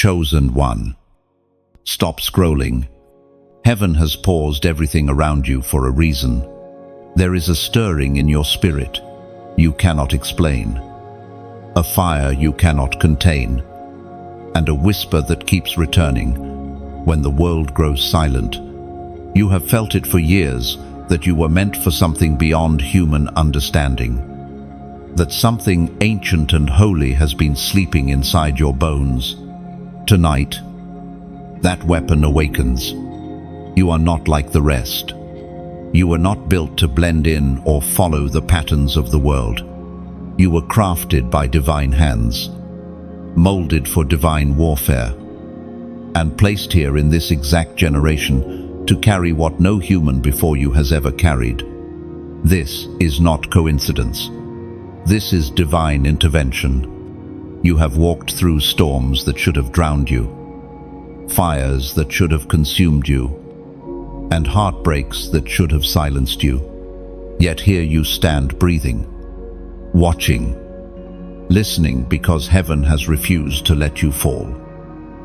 chosen one. Stop scrolling. Heaven has paused everything around you for a reason. There is a stirring in your spirit you cannot explain, a fire you cannot contain, and a whisper that keeps returning when the world grows silent. You have felt it for years, that you were meant for something beyond human understanding, that something ancient and holy has been sleeping inside your bones. Tonight, that weapon awakens. You are not like the rest. You were not built to blend in or follow the patterns of the world. You were crafted by divine hands, molded for divine warfare, and placed here in this exact generation to carry what no human before you has ever carried. This is not coincidence. This is divine intervention. You have walked through storms that should have drowned you, fires that should have consumed you, and heartbreaks that should have silenced you. Yet here you stand breathing, watching, listening because heaven has refused to let you fall.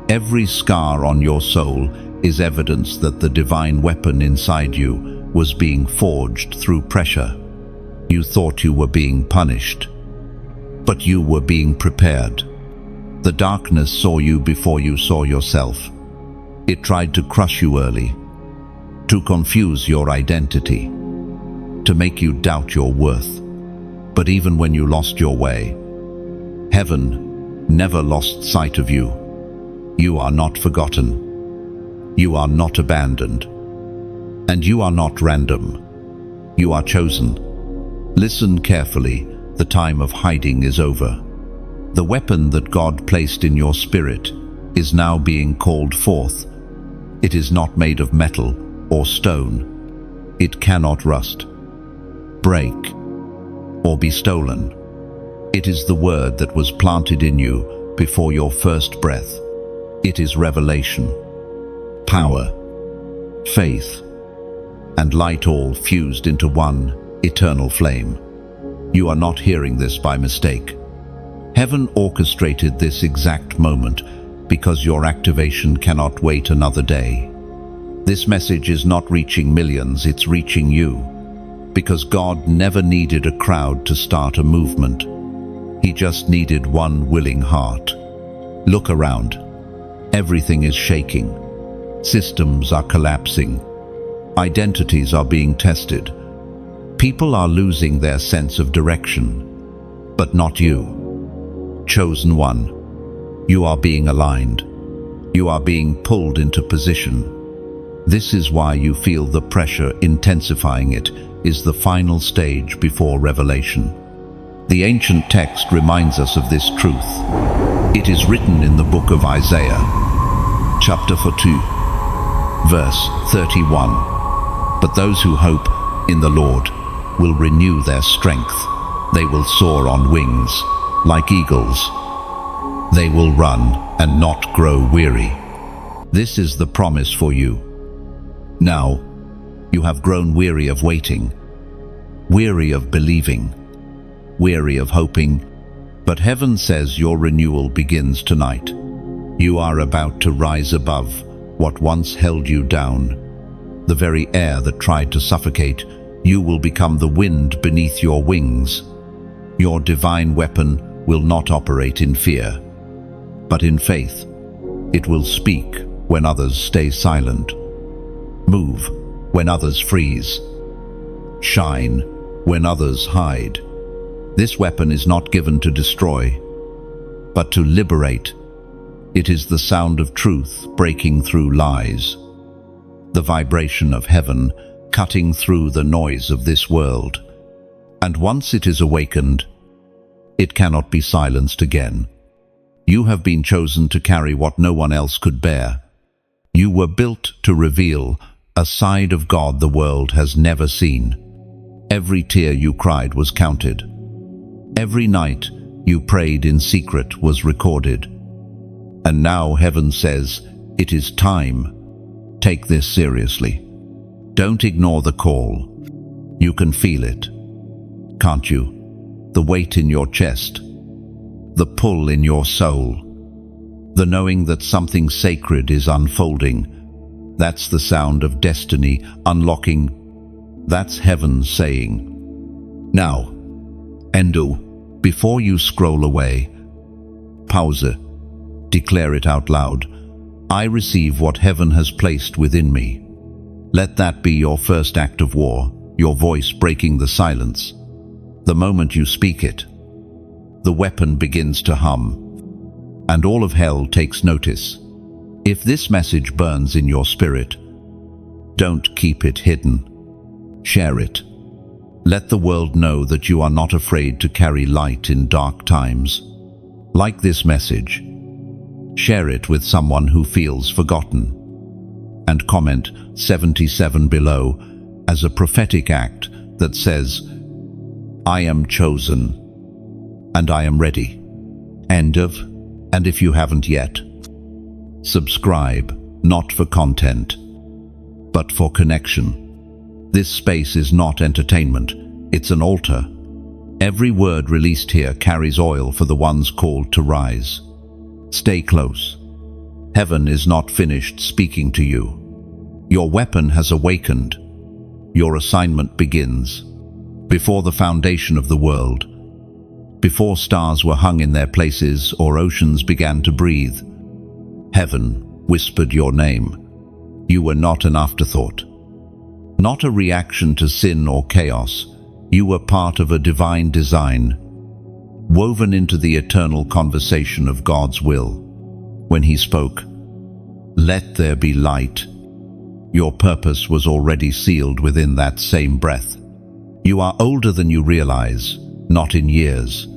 Every scar on your soul is evidence that the divine weapon inside you was being forged through pressure. You thought you were being punished, but you were being prepared. The darkness saw you before you saw yourself. It tried to crush you early, to confuse your identity, to make you doubt your worth. But even when you lost your way, heaven never lost sight of you. You are not forgotten. You are not abandoned. And you are not random. You are chosen. Listen carefully. The time of hiding is over. The weapon that God placed in your spirit is now being called forth. It is not made of metal or stone. It cannot rust, break, or be stolen. It is the word that was planted in you before your first breath. It is revelation, power, faith, and light, all fused into one eternal flame. You are not hearing this by mistake. Heaven orchestrated this exact moment because your activation cannot wait another day. This message is not reaching millions, it's reaching you. Because God never needed a crowd to start a movement. He just needed one willing heart. Look around. Everything is shaking. Systems are collapsing. Identities are being tested. People are losing their sense of direction. But not you. Chosen one. You are being aligned. You are being pulled into position. This is why you feel the pressure. Intensifying it is the final stage before revelation. The ancient text reminds us of this truth. It is written in the book of Isaiah, chapter 42, verse 31. But those who hope in the Lord will renew their strength. They will soar on wings like eagles. They will run and not grow weary. This is the promise for you. Now, you have grown weary of waiting, weary of believing, weary of hoping, but heaven says your renewal begins tonight. You are about to rise above what once held you down. The very air that tried to suffocate, you will become the wind beneath your wings. Your divine weapon will not operate in fear, but in faith. It will speak when others stay silent. Move when others freeze. Shine when others hide. This weapon is not given to destroy, but to liberate. It is the sound of truth breaking through lies. The vibration of heaven cutting through the noise of this world. And once it is awakened, it cannot be silenced again. You have been chosen to carry what no one else could bear. You were built to reveal a side of God the world has never seen. Every tear you cried was counted. Every night you prayed in secret was recorded. And now heaven says, it is time. Take this seriously. Don't ignore the call. You can feel it, can't you? The weight in your chest, the pull in your soul. The knowing that something sacred is unfolding. That's the sound of destiny unlocking. That's heaven saying, "Now, Endu, before you scroll away, pause it, declare it out loud. I receive what heaven has placed within me." Let that be your first act of war, your voice breaking the silence. The moment you speak it, the weapon begins to hum, and all of hell takes notice. If this message burns in your spirit, don't keep it hidden. Share it. Let the world know that you are not afraid to carry light in dark times. Like this message, share it with someone who feels forgotten. And comment 77 below as a prophetic act that says, "I am chosen, and I am ready." End of. And if you haven't yet, subscribe, not for content, but for connection. This space is not entertainment, it's an altar. Every word released here carries oil for the ones called to rise. Stay close. Heaven is not finished speaking to you. Your weapon has awakened. Your assignment begins. Before the foundation of the world, before stars were hung in their places or oceans began to breathe, heaven whispered your name. You were not an afterthought, not a reaction to sin or chaos. You were part of a divine design, woven into the eternal conversation of God's will. When He spoke, "Let there be light," your purpose was already sealed within that same breath. You are older than you realize, not in years,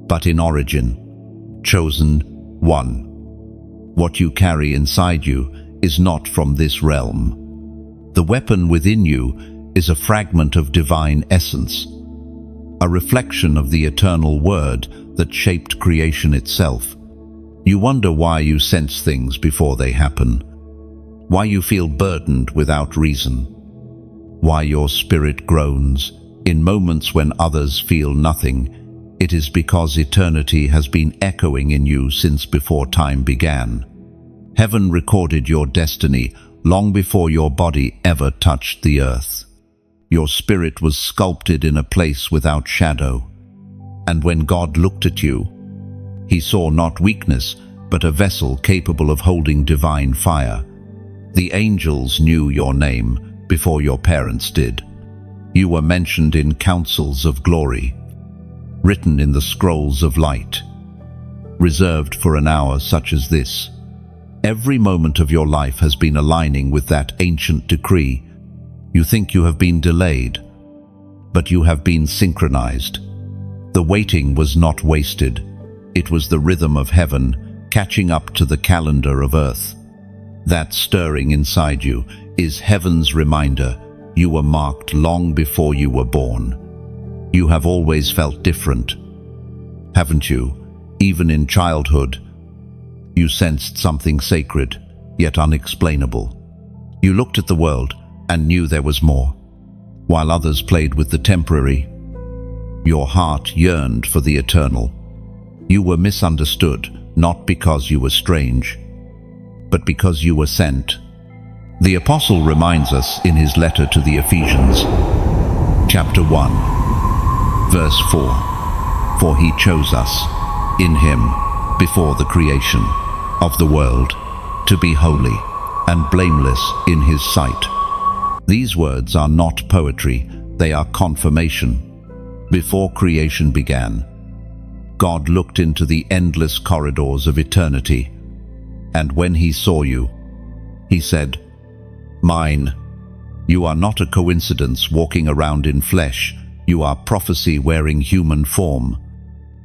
but in origin. Chosen one. What you carry inside you is not from this realm. The weapon within you is a fragment of divine essence, a reflection of the eternal word that shaped creation itself. You wonder why you sense things before they happen, why you feel burdened without reason, why your spirit groans in moments when others feel nothing. It is because eternity has been echoing in you since before time began. Heaven recorded your destiny long before your body ever touched the earth. Your spirit was sculpted in a place without shadow. And when God looked at you, He saw not weakness, but a vessel capable of holding divine fire. The angels knew your name before your parents did. You were mentioned in councils of glory, written in the scrolls of light, reserved for an hour such as this. Every moment of your life has been aligning with that ancient decree. You think you have been delayed, but you have been synchronized. The waiting was not wasted. It was the rhythm of heaven catching up to the calendar of earth. That stirring inside you is heaven's reminder you were marked long before you were born. You have always felt different, haven't you? Even in childhood, you sensed something sacred, yet unexplainable. You looked at the world and knew there was more. While others played with the temporary, your heart yearned for the eternal. You were misunderstood, not because you were strange, but because you were sent. The Apostle reminds us in his letter to the Ephesians, chapter 1, verse 4, "For He chose us in Him before the creation of the world to be holy and blameless in His sight." These words are not poetry, they are confirmation. Before creation began, God looked into the endless corridors of eternity, and when He saw you, He said, "Mine." You are not a coincidence walking around in flesh. You are prophecy wearing human form.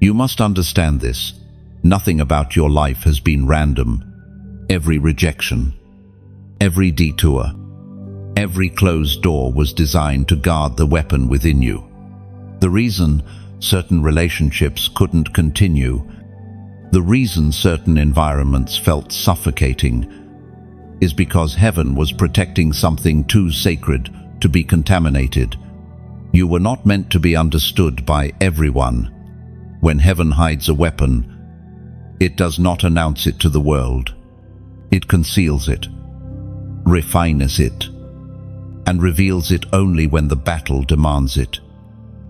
You must understand this. Nothing about your life has been random. Every rejection, every detour, every closed door was designed to guard the weapon within you. The reason certain relationships couldn't continue, the reason certain environments felt suffocating, is because heaven was protecting something too sacred to be contaminated. You were not meant to be understood by everyone. When heaven hides a weapon, It does not announce it to the world. It conceals it, refines it, and reveals it only when the battle demands it.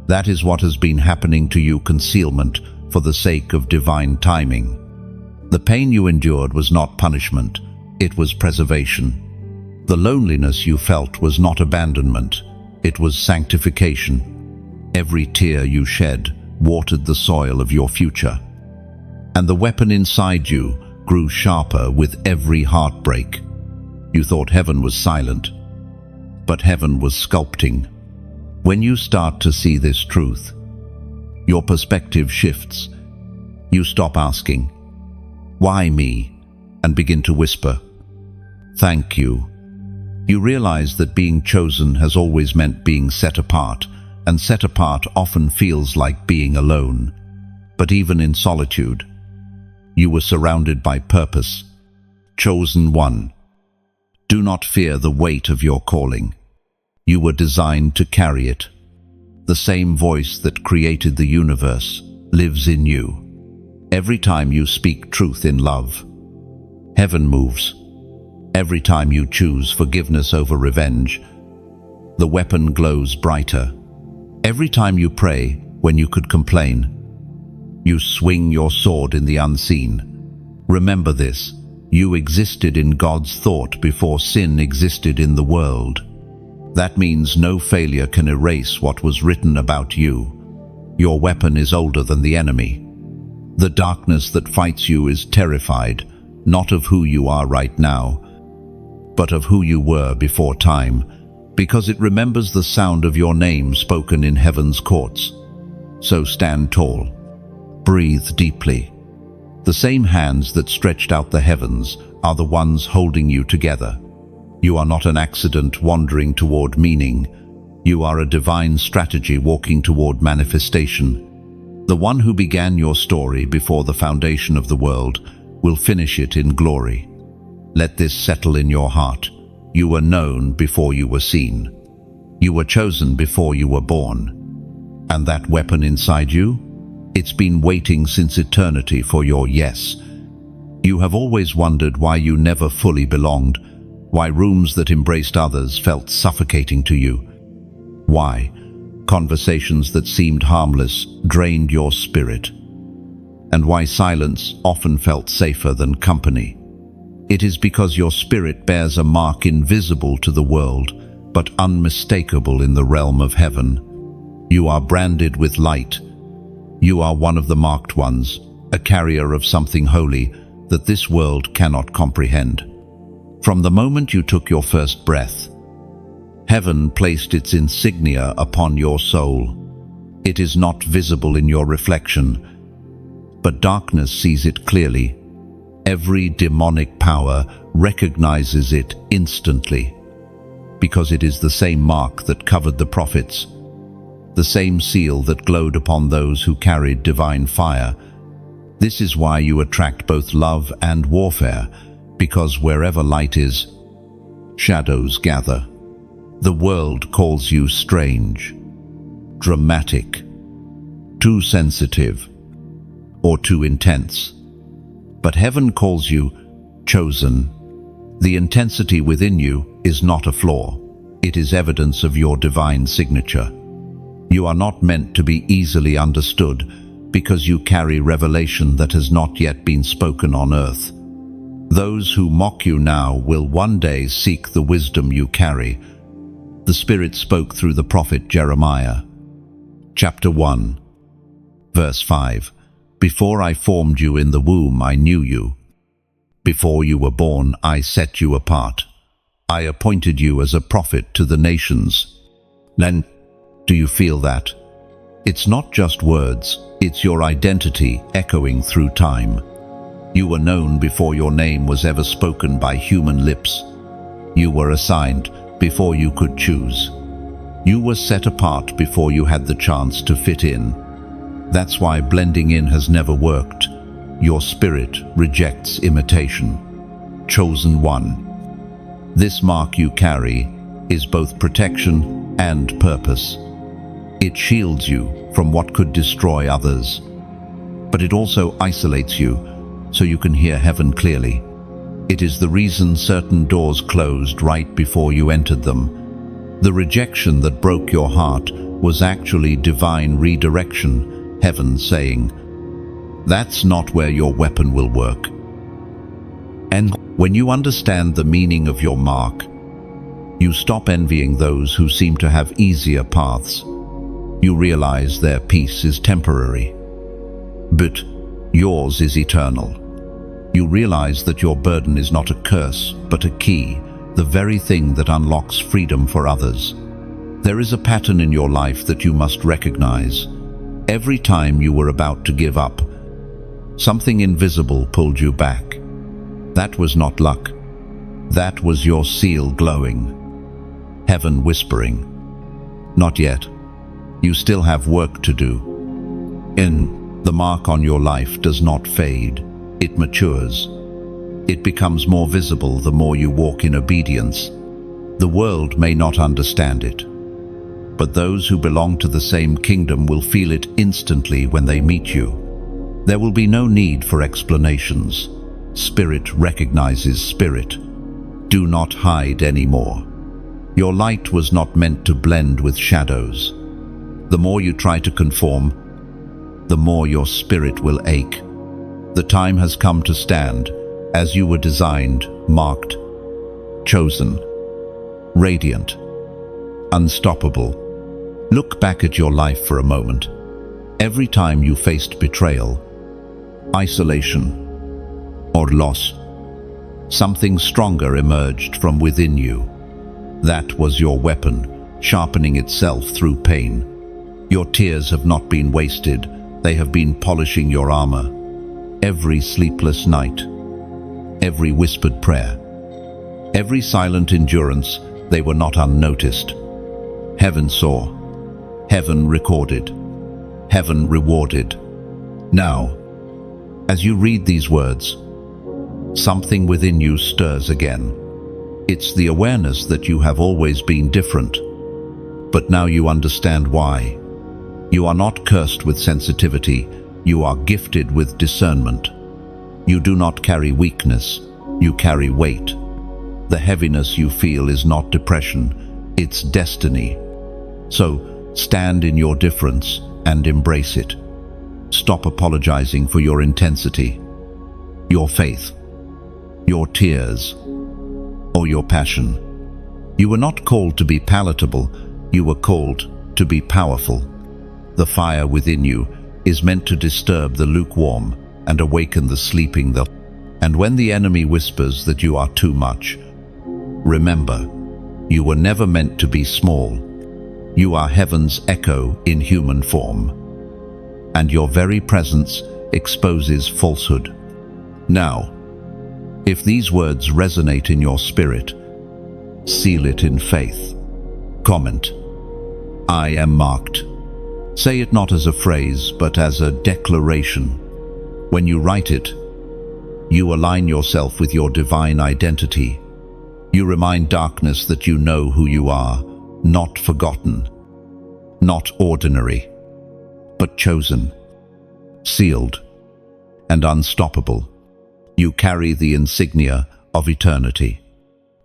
That is what has been happening to you, concealment for the sake of divine timing. The pain you endured was not punishment, it was preservation. The loneliness you felt was not abandonment, it was sanctification. Every tear you shed watered the soil of your future. And the weapon inside you grew sharper with every heartbreak. You thought heaven was silent, but heaven was sculpting. When you start to see this truth, your perspective shifts. You stop asking, "Why me?" and begin to whisper, "Thank you." You realize that being chosen has always meant being set apart, and set apart often feels like being alone. But even in solitude, you were surrounded by purpose. Chosen one. Do not fear the weight of your calling. You were designed to carry it. The same voice that created the universe lives in you. Every time you speak truth in love, heaven moves. Every time you choose forgiveness over revenge, the weapon glows brighter. Every time you pray when you could complain, you swing your sword in the unseen. Remember this, you existed in God's thought before sin existed in the world. That means no failure can erase what was written about you. Your weapon is older than the enemy. The darkness that fights you is terrified, not of who you are right now, but of who you were before time, because it remembers the sound of your name spoken in heaven's courts. So stand tall. Breathe deeply. The same hands that stretched out the heavens are the ones holding you together. You are not an accident wandering toward meaning. You are a divine strategy walking toward manifestation. The one who began your story before the foundation of the world will finish it in glory. Let this settle in your heart. You were known before you were seen. You were chosen before you were born. And that weapon inside you? It's been waiting since eternity for your yes. You have always wondered why you never fully belonged, why rooms that embraced others felt suffocating to you. Why conversations that seemed harmless drained your spirit. And why silence often felt safer than company. It is because your spirit bears a mark invisible to the world, but unmistakable in the realm of heaven. You are branded with light. You are one of the marked ones, a carrier of something holy that this world cannot comprehend. From the moment you took your first breath, heaven placed its insignia upon your soul. It is not visible in your reflection, but darkness sees it clearly. Every demonic power recognizes it instantly, because it is the same mark that covered the prophets, the same seal that glowed upon those who carried divine fire. This is why you attract both love and warfare, because wherever light is, shadows gather. The world calls you strange, dramatic, too sensitive, or too intense. But heaven calls you chosen. The intensity within you is not a flaw. It is evidence of your divine signature. You are not meant to be easily understood because you carry revelation that has not yet been spoken on earth. Those who mock you now will one day seek the wisdom you carry. The Spirit spoke through the prophet Jeremiah. Chapter 1, verse 5. Before I formed you in the womb, I knew you. Before you were born, I set you apart. I appointed you as a prophet to the nations. Then, do you feel that? It's not just words, it's your identity echoing through time. You were known before your name was ever spoken by human lips. You were assigned before you could choose. You were set apart before you had the chance to fit in. That's why blending in has never worked. Your spirit rejects imitation. Chosen one. This mark you carry is both protection and purpose. It shields you from what could destroy others, but it also isolates you so you can hear heaven clearly. It is the reason certain doors closed right before you entered them. The rejection that broke your heart was actually divine redirection, heaven saying, "That's not where your weapon will work." And when you understand the meaning of your mark, you stop envying those who seem to have easier paths. You realize their peace is temporary, but yours is eternal. You realize that your burden is not a curse, but a key, the very thing that unlocks freedom for others. There is a pattern in your life that you must recognize. Every time you were about to give up, something invisible pulled you back. That was not luck. That was your seal glowing. Heaven whispering, "Not yet. You still have work to do." The mark on your life does not fade. It matures. It becomes more visible the more you walk in obedience. The world may not understand it, but those who belong to the same kingdom will feel it instantly when they meet you. There will be no need for explanations. Spirit recognizes spirit. Do not hide anymore. Your light was not meant to blend with shadows. The more you try to conform, the more your spirit will ache. The time has come to stand as you were designed, marked, chosen, radiant, unstoppable. Look back at your life for a moment. Every time you faced betrayal, isolation, or loss, something stronger emerged from within you. That was your weapon, sharpening itself through pain. Your tears have not been wasted, they have been polishing your armor. Every sleepless night, every whispered prayer, every silent endurance, they were not unnoticed. Heaven saw, heaven recorded, heaven rewarded. Now, as you read these words, something within you stirs again. It's the awareness that you have always been different, but now you understand why. You are not cursed with sensitivity, you are gifted with discernment. You do not carry weakness, you carry weight. The heaviness you feel is not depression, it's destiny. So, stand in your difference and embrace it. Stop apologizing for your intensity, your faith, your tears, or your passion. You were not called to be palatable, you were called to be powerful. The fire within you is meant to disturb the lukewarm and awaken the sleeping. And when the enemy whispers that you are too much, remember, you were never meant to be small. You are heaven's echo in human form, and your very presence exposes falsehood. Now, if these words resonate in your spirit, seal it in faith. Comment, "I am marked." Say it not as a phrase, but as a declaration. When you write it, you align yourself with your divine identity. You remind darkness that you know who you are, not forgotten, not ordinary, but chosen, sealed, and unstoppable. You carry the insignia of eternity.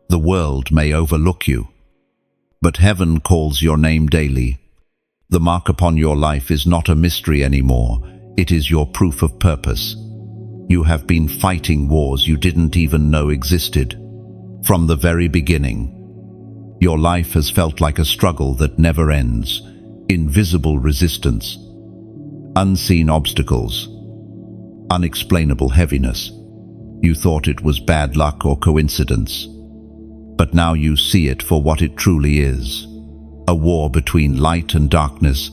The world may overlook you, but heaven calls your name daily. The mark upon your life is not a mystery anymore. It is your proof of purpose. You have been fighting wars you didn't even know existed. From the very beginning, your life has felt like a struggle that never ends. Invisible resistance, unseen obstacles, unexplainable heaviness. You thought it was bad luck or coincidence, but now you see it for what it truly is. A war between light and darkness,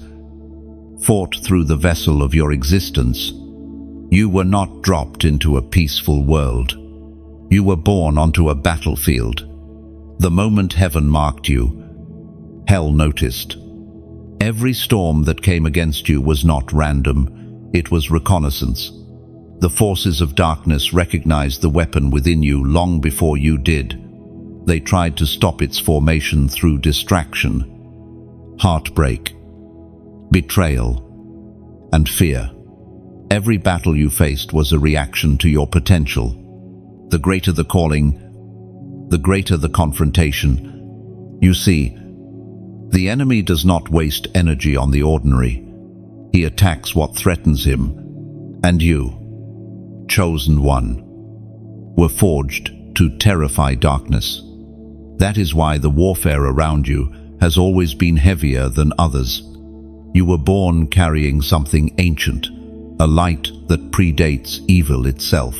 fought through the vessel of your existence. You were not dropped into a peaceful world. You were born onto a battlefield. The moment heaven marked you, hell noticed. Every storm that came against you was not random, it was reconnaissance. The forces of darkness recognized the weapon within you long before you did. They tried to stop its formation through distraction, heartbreak, betrayal, and fear. Every battle you faced was a reaction to your potential. The greater the calling, the greater the confrontation. You see, the enemy does not waste energy on the ordinary. He attacks what threatens him. And you, chosen one, were forged to terrify darkness. That is why the warfare around you has always been heavier than others. You were born carrying something ancient, a light that predates evil itself.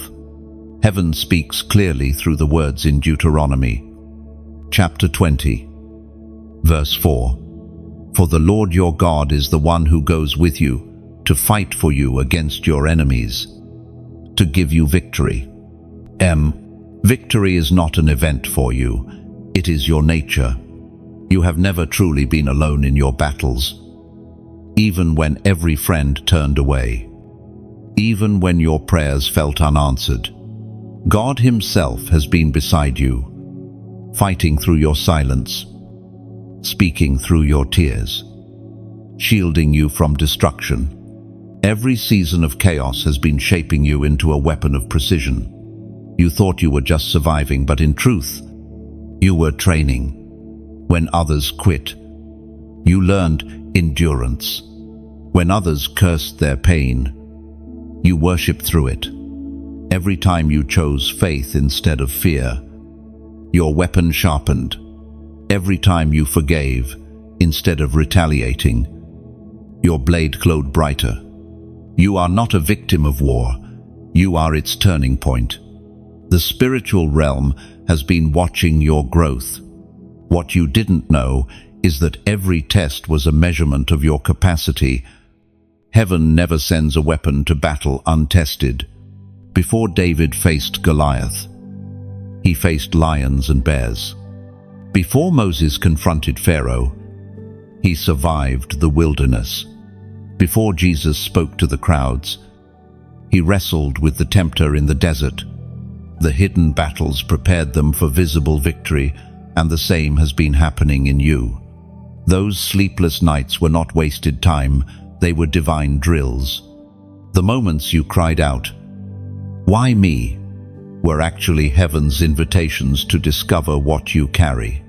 Heaven speaks clearly through the words in Deuteronomy, chapter 20, verse 4. For the Lord your God is the one who goes with you to fight for you against your enemies, to give you victory. Victory is not an event for you. It is your nature. You have never truly been alone in your battles. Even when every friend turned away, even when your prayers felt unanswered, God Himself has been beside you, fighting through your silence, speaking through your tears, shielding you from destruction. Every season of chaos has been shaping you into a weapon of precision. You thought you were just surviving, but in truth, you were training. When others quit, you learned endurance. When others cursed their pain, you worshiped through it. Every time you chose faith instead of fear, your weapon sharpened. Every time you forgave instead of retaliating, your blade glowed brighter. You are not a victim of war. You are its turning point. The spiritual realm has been watching your growth. What you didn't know is that every test was a measurement of your capacity. Heaven never sends a weapon to battle untested. Before David faced Goliath, he faced lions and bears. Before Moses confronted Pharaoh, he survived the wilderness. Before Jesus spoke to the crowds, he wrestled with the tempter in the desert. The hidden battles prepared them for visible victory, and the same has been happening in you. Those sleepless nights were not wasted time, they were divine drills. The moments you cried out, "Why me?" were actually heaven's invitations to discover what you carry.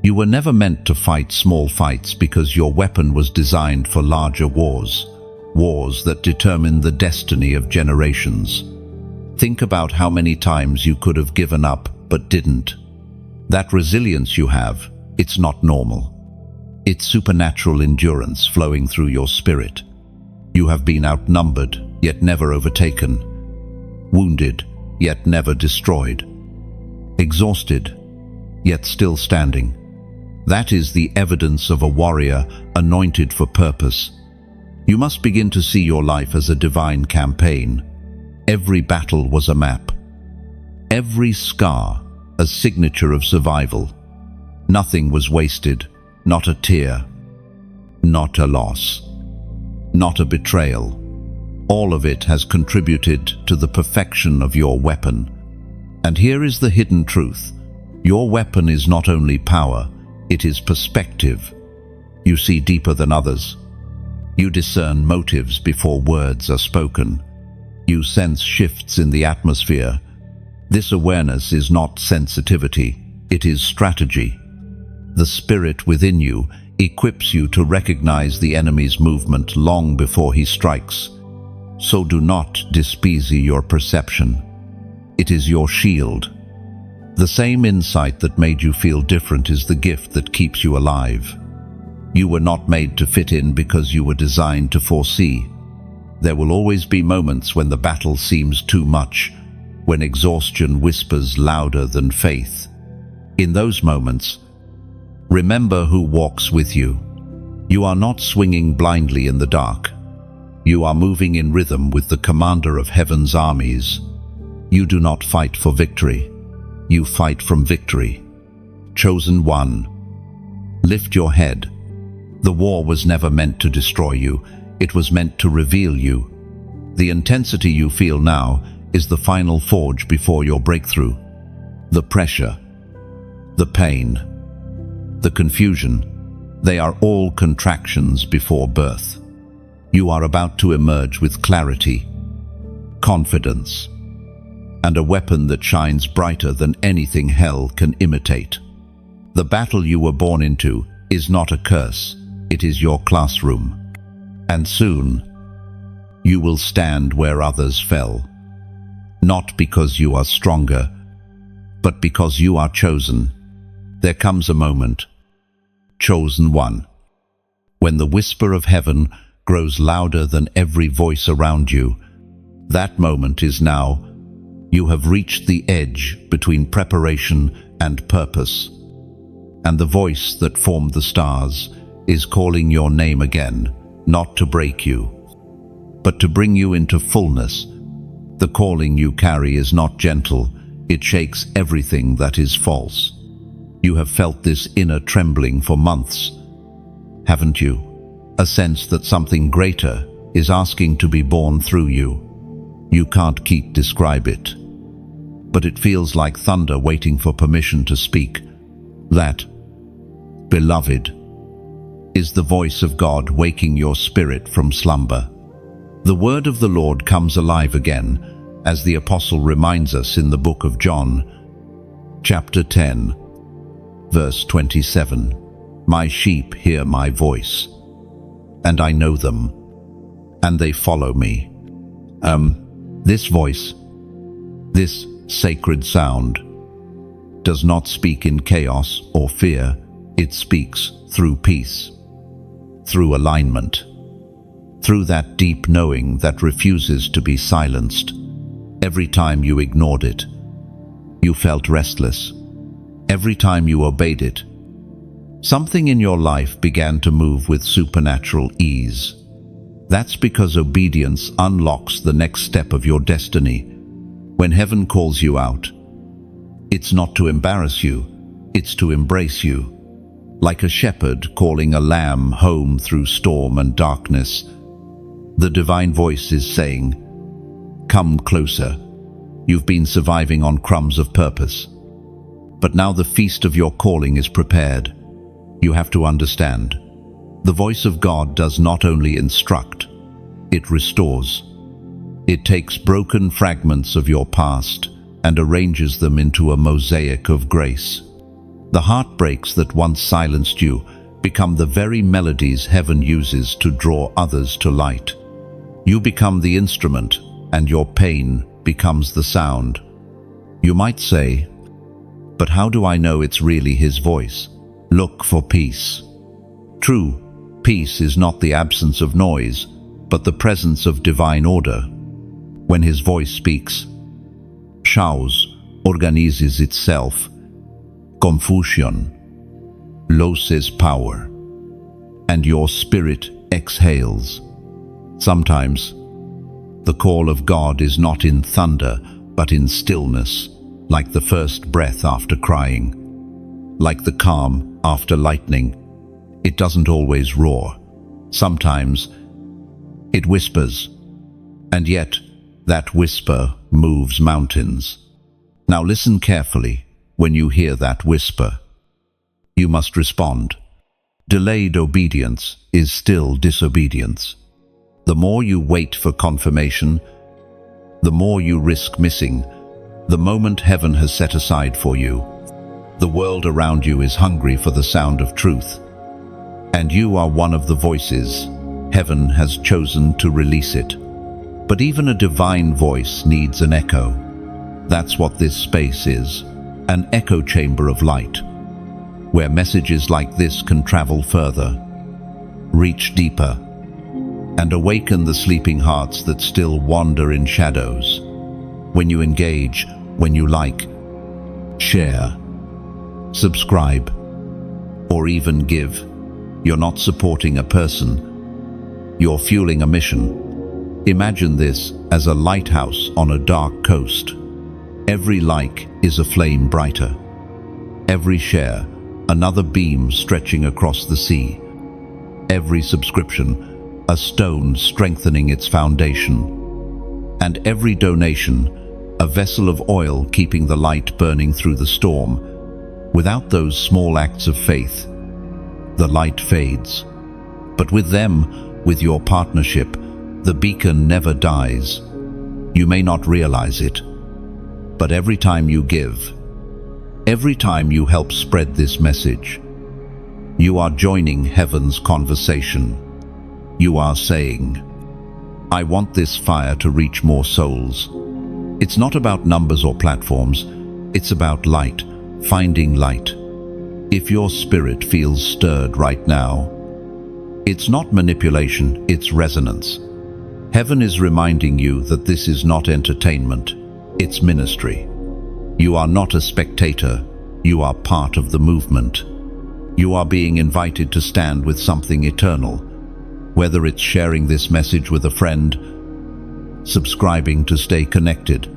You were never meant to fight small fights because your weapon was designed for larger wars, wars that determine the destiny of generations. Think about how many times you could have given up but didn't. That resilience you have, it's not normal. It's supernatural endurance flowing through your spirit. You have been outnumbered, yet never overtaken. Wounded, yet never destroyed. Exhausted, yet still standing. That is the evidence of a warrior anointed for purpose. You must begin to see your life as a divine campaign. Every battle was a map. Every scar, a signature of survival. Nothing was wasted, not a tear, not a loss, not a betrayal. All of it has contributed to the perfection of your weapon. And here is the hidden truth. Your weapon is not only power, it is perspective. You see deeper than others. You discern motives before words are spoken. You sense shifts in the atmosphere. This awareness is not sensitivity, it is strategy. The spirit within you equips you to recognize the enemy's movement long before he strikes. So do not despise your perception. It is your shield. The same insight that made you feel different is the gift that keeps you alive. You were not made to fit in because you were designed to foresee. There will always be moments when the battle seems too much, when exhaustion whispers louder than faith. In those moments, remember who walks with you. You are not swinging blindly in the dark. You are moving in rhythm with the commander of heaven's armies. You do not fight for victory. You fight from victory. Chosen one, lift your head. The war was never meant to destroy you. It was meant to reveal you. The intensity you feel now is the final forge before your breakthrough. The pressure, the pain, the confusion, they are all contractions before birth. You are about to emerge with clarity, confidence, and a weapon that shines brighter than anything hell can imitate. The battle you were born into is not a curse, it is your classroom. And soon, you will stand where others fell, not because you are stronger, but because you are chosen. There comes a moment, chosen one, when the whisper of heaven grows louder than every voice around you. That moment is now. You have reached the edge between preparation and purpose, and the voice that formed the stars is calling your name again, not to break you, but to bring you into fullness. The calling you carry is not gentle, it shakes everything that is false. You have felt this inner trembling for months, haven't you? A sense that something greater is asking to be born through you. You can't describe it, but it feels like thunder waiting for permission to speak. That, beloved, is the voice of God waking your spirit from slumber. The word of the Lord comes alive again, as the apostle reminds us in the book of John, chapter 10, verse 27. My sheep hear my voice, and I know them, and they follow me. This voice, this sacred sound, does not speak in chaos or fear. It speaks through peace, through alignment, through that deep knowing that refuses to be silenced. Every time you ignored it, you felt restless. Every time you obeyed it, something in your life began to move with supernatural ease. That's because obedience unlocks the next step of your destiny. When heaven calls you out, it's not to embarrass you, it's to embrace you. Like a shepherd calling a lamb home through storm and darkness, the divine voice is saying, "Come closer. You've been surviving on crumbs of purpose, but now the feast of your calling is prepared." You have to understand, the voice of God does not only instruct, it restores. It takes broken fragments of your past and arranges them into a mosaic of grace. The heartbreaks that once silenced you become the very melodies heaven uses to draw others to light. You become the instrument, and your pain becomes the sound. You might say, "But how do I know it's really His voice?" Look for peace. True, peace is not the absence of noise, but the presence of divine order. When His voice speaks, chaos organizes itself. Confusion loses power, and your spirit exhales. Sometimes, the call of God is not in thunder, but in stillness, like the first breath after crying, like the calm after lightning. It doesn't always roar. Sometimes it whispers, and yet that whisper moves mountains. Now listen carefully. When you hear that whisper, you must respond. Delayed obedience is still disobedience. The more you wait for confirmation, the more you risk missing the moment heaven has set aside for you. The world around you is hungry for the sound of truth, and you are one of the voices. Heaven has chosen to release it. But even a divine voice needs an echo. That's what this space is, an echo chamber of light, where messages like this can travel further, reach deeper, and awaken the sleeping hearts that still wander in shadows. When you engage, when you like, share, subscribe, or even give, you're not supporting a person, you're fueling a mission. Imagine this as a lighthouse on a dark coast. Every like is a flame brighter. Every share, another beam stretching across the sea. Every subscription, a stone strengthening its foundation. And every donation, a vessel of oil keeping the light burning through the storm. Without those small acts of faith, the light fades. But with them, with your partnership, the beacon never dies. You may not realize it, but every time you give, every time you help spread this message, you are joining heaven's conversation. You are saying, I want this fire to reach more souls. It's not about numbers or platforms, it's about light, finding light. If your spirit feels stirred right now, it's not manipulation, it's resonance. Heaven is reminding you that this is not entertainment, it's ministry. You are not a spectator, you are part of the movement. You are being invited to stand with something eternal, whether it's sharing this message with a friend, subscribing to stay connected,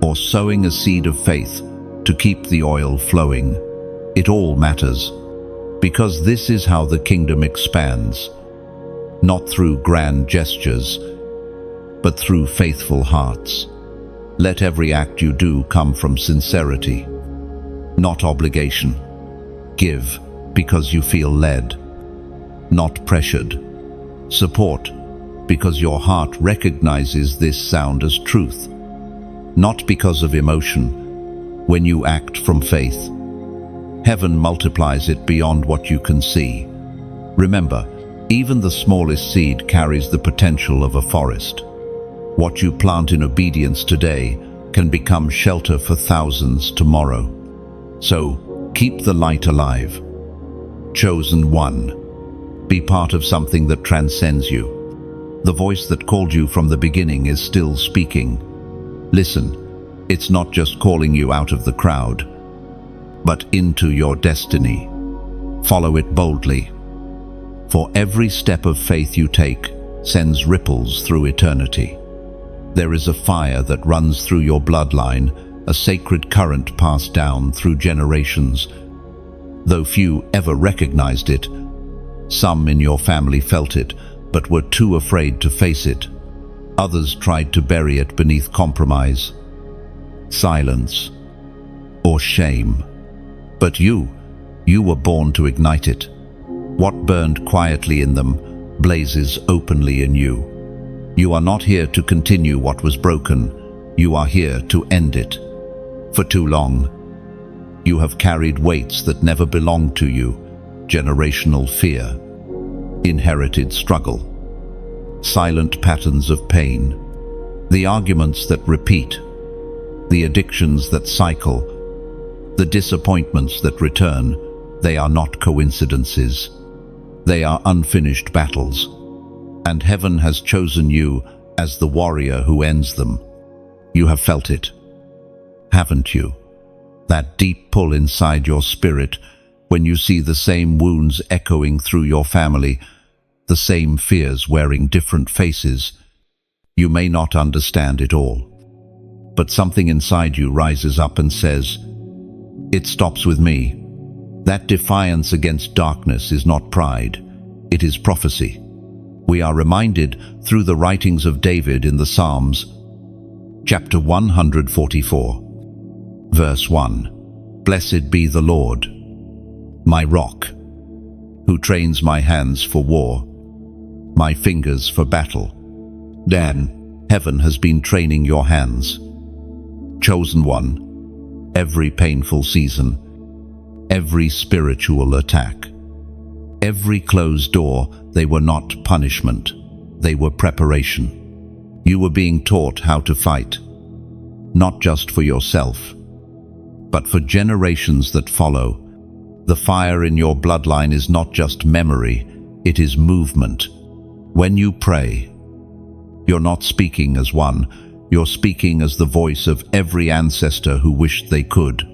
or sowing a seed of faith to keep the oil flowing. It all matters, because this is how the kingdom expands, not through grand gestures, but through faithful hearts. Let every act you do come from sincerity, not obligation. Give because you feel led, not pressured. Support because your heart recognizes this sound as truth, not because of emotion. When you act from faith, heaven multiplies it beyond what you can see. Remember, even the smallest seed carries the potential of a forest. What you plant in obedience today can become shelter for thousands tomorrow. So, keep the light alive. Chosen one. Be part of something that transcends you. The voice that called you from the beginning is still speaking. Listen, it's not just calling you out of the crowd, but into your destiny. Follow it boldly. For every step of faith you take sends ripples through eternity. There is a fire that runs through your bloodline, a sacred current passed down through generations. Though few ever recognized it, some in your family felt it, but were too afraid to face it. Others tried to bury it beneath compromise, silence, or shame. But you were born to ignite it. What burned quietly in them blazes openly in you. You are not here to continue what was broken. You are here to end it. For too long, you have carried weights that never belonged to you. Generational fear, inherited struggle, silent patterns of pain, the arguments that repeat, the addictions that cycle, the disappointments that return. They are not coincidences. They are unfinished battles. And heaven has chosen you as the warrior who ends them. You have felt it, haven't you? That deep pull inside your spirit when you see the same wounds echoing through your family, the same fears wearing different faces. You may not understand it all, but something inside you rises up and says, "It stops with me." That defiance against darkness is not pride, it is prophecy. We are reminded through the writings of David in the Psalms, chapter 144, verse 1. Blessed be the Lord, my rock, who trains my hands for war, my fingers for battle. Dan, heaven has been training your hands. Chosen one, every painful season, every spiritual attack, every closed door, they were not punishment, they were preparation. You were being taught how to fight, not just for yourself, but for generations that follow. The fire in your bloodline is not just memory, it is movement. When you pray, you're not speaking as one, you're speaking as the voice of every ancestor who wished they could.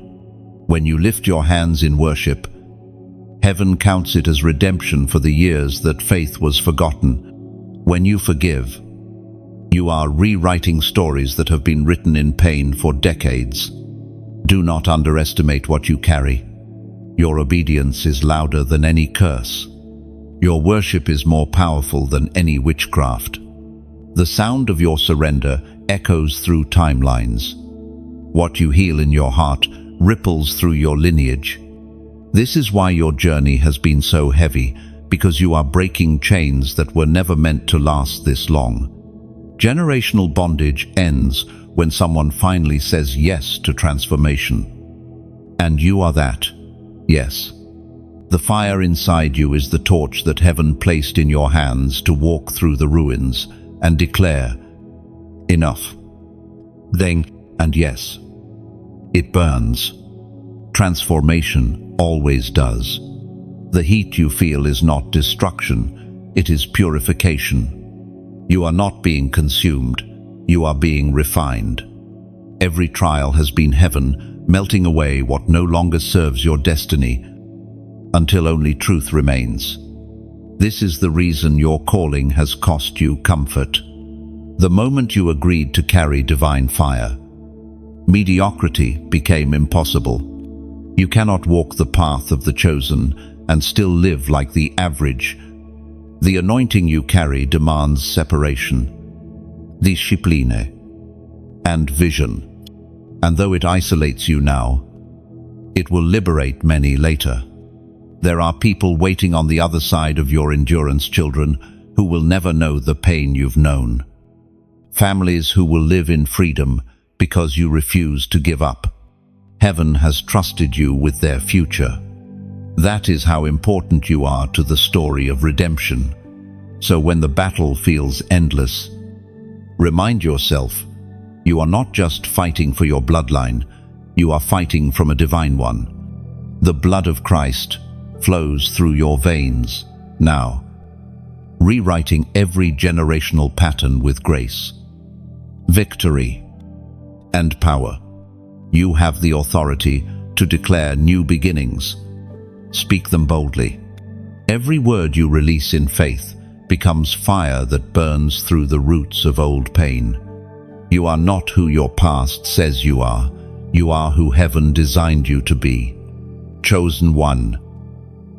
When you lift your hands in worship, heaven counts it as redemption for the years that faith was forgotten. When you forgive, you are rewriting stories that have been written in pain for decades. Do not underestimate what you carry. Your obedience is louder than any curse. Your worship is more powerful than any witchcraft. The sound of your surrender echoes through timelines. What you heal in your heart ripples through your lineage. This is why your journey has been so heavy, because you are breaking chains that were never meant to last this long. Generational bondage ends when someone finally says yes to transformation. And you are that. Yes. The fire inside you is the torch that heaven placed in your hands to walk through the ruins and declare, enough. Then, and yes, it burns. Transformation always does. The heat you feel is not destruction, it is purification. You are not being consumed, you are being refined. Every trial has been heaven melting away what no longer serves your destiny until only truth remains. This is the reason your calling has cost you comfort. The moment you agreed to carry divine fire, mediocrity became impossible. You cannot walk the path of the chosen and still live like the average. The anointing you carry demands separation, discipline, and vision. And though it isolates you now, it will liberate many later. There are people waiting on the other side of your endurance, children, who will never know the pain you've known. Families who will live in freedom because you refuse to give up. Heaven has trusted you with their future. That is how important you are to the story of redemption. So when the battle feels endless, remind yourself, you are not just fighting for your bloodline, you are fighting from a divine one. The blood of Christ flows through your veins now, rewriting every generational pattern with grace, victory, and power. You have the authority to declare new beginnings. Speak them boldly. Every word you release in faith becomes fire that burns through the roots of old pain. You are not who your past says you are. You are who heaven designed you to be. Chosen one.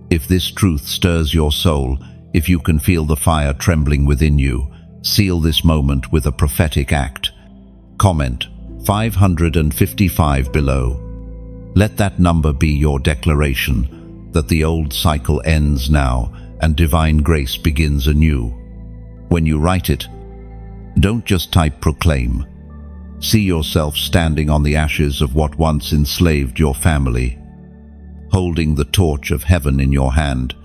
If this truth stirs your soul, if you can feel the fire trembling within you, seal this moment with a prophetic act. Comment 555 below. Let that number be your declaration that the old cycle ends now and divine grace begins anew. When you write it, don't just type proclaim. See yourself standing on the ashes of what once enslaved your family, holding the torch of heaven in your hand.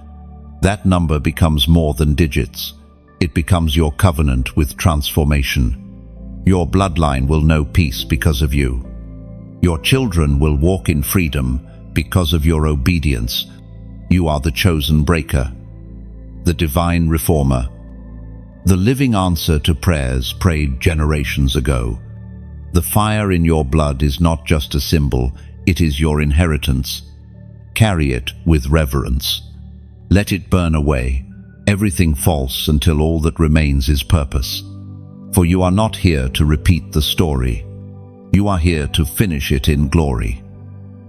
That number becomes more than digits. It becomes your covenant with transformation. Your bloodline will know peace because of you. Your children will walk in freedom because of your obedience. You are the chosen breaker, the divine reformer, the living answer to prayers prayed generations ago. The fire in your blood is not just a symbol, it is your inheritance. Carry it with reverence. Let it burn away, everything false until all that remains is purpose. For you are not here to repeat the story. You are here to finish it in glory.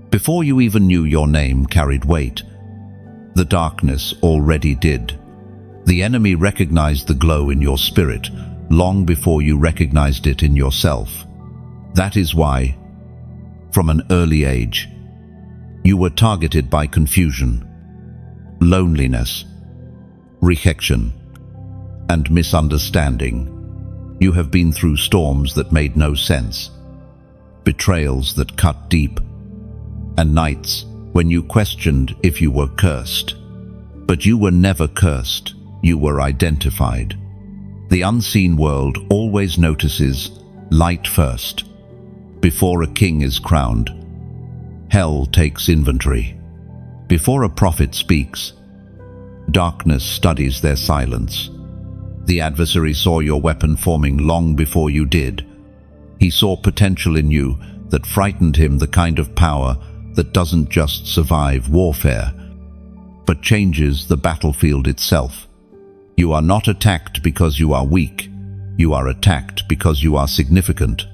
Before you even knew your name carried weight, the darkness already did. The enemy recognized the glow in your spirit long before you recognized it in yourself. That is why, from an early age, you were targeted by confusion, loneliness, rejection, and misunderstanding. You have been through storms that made no sense, betrayals that cut deep, and nights when you questioned if you were cursed. But you were never cursed, you were identified. The unseen world always notices light first. Before a king is crowned, hell takes inventory. Before a prophet speaks, darkness studies their silence. The adversary saw your weapon forming long before you did. He saw potential in you that frightened him, the kind of power that doesn't just survive warfare, but changes the battlefield itself. You are not attacked because you are weak. You are attacked because you are significant.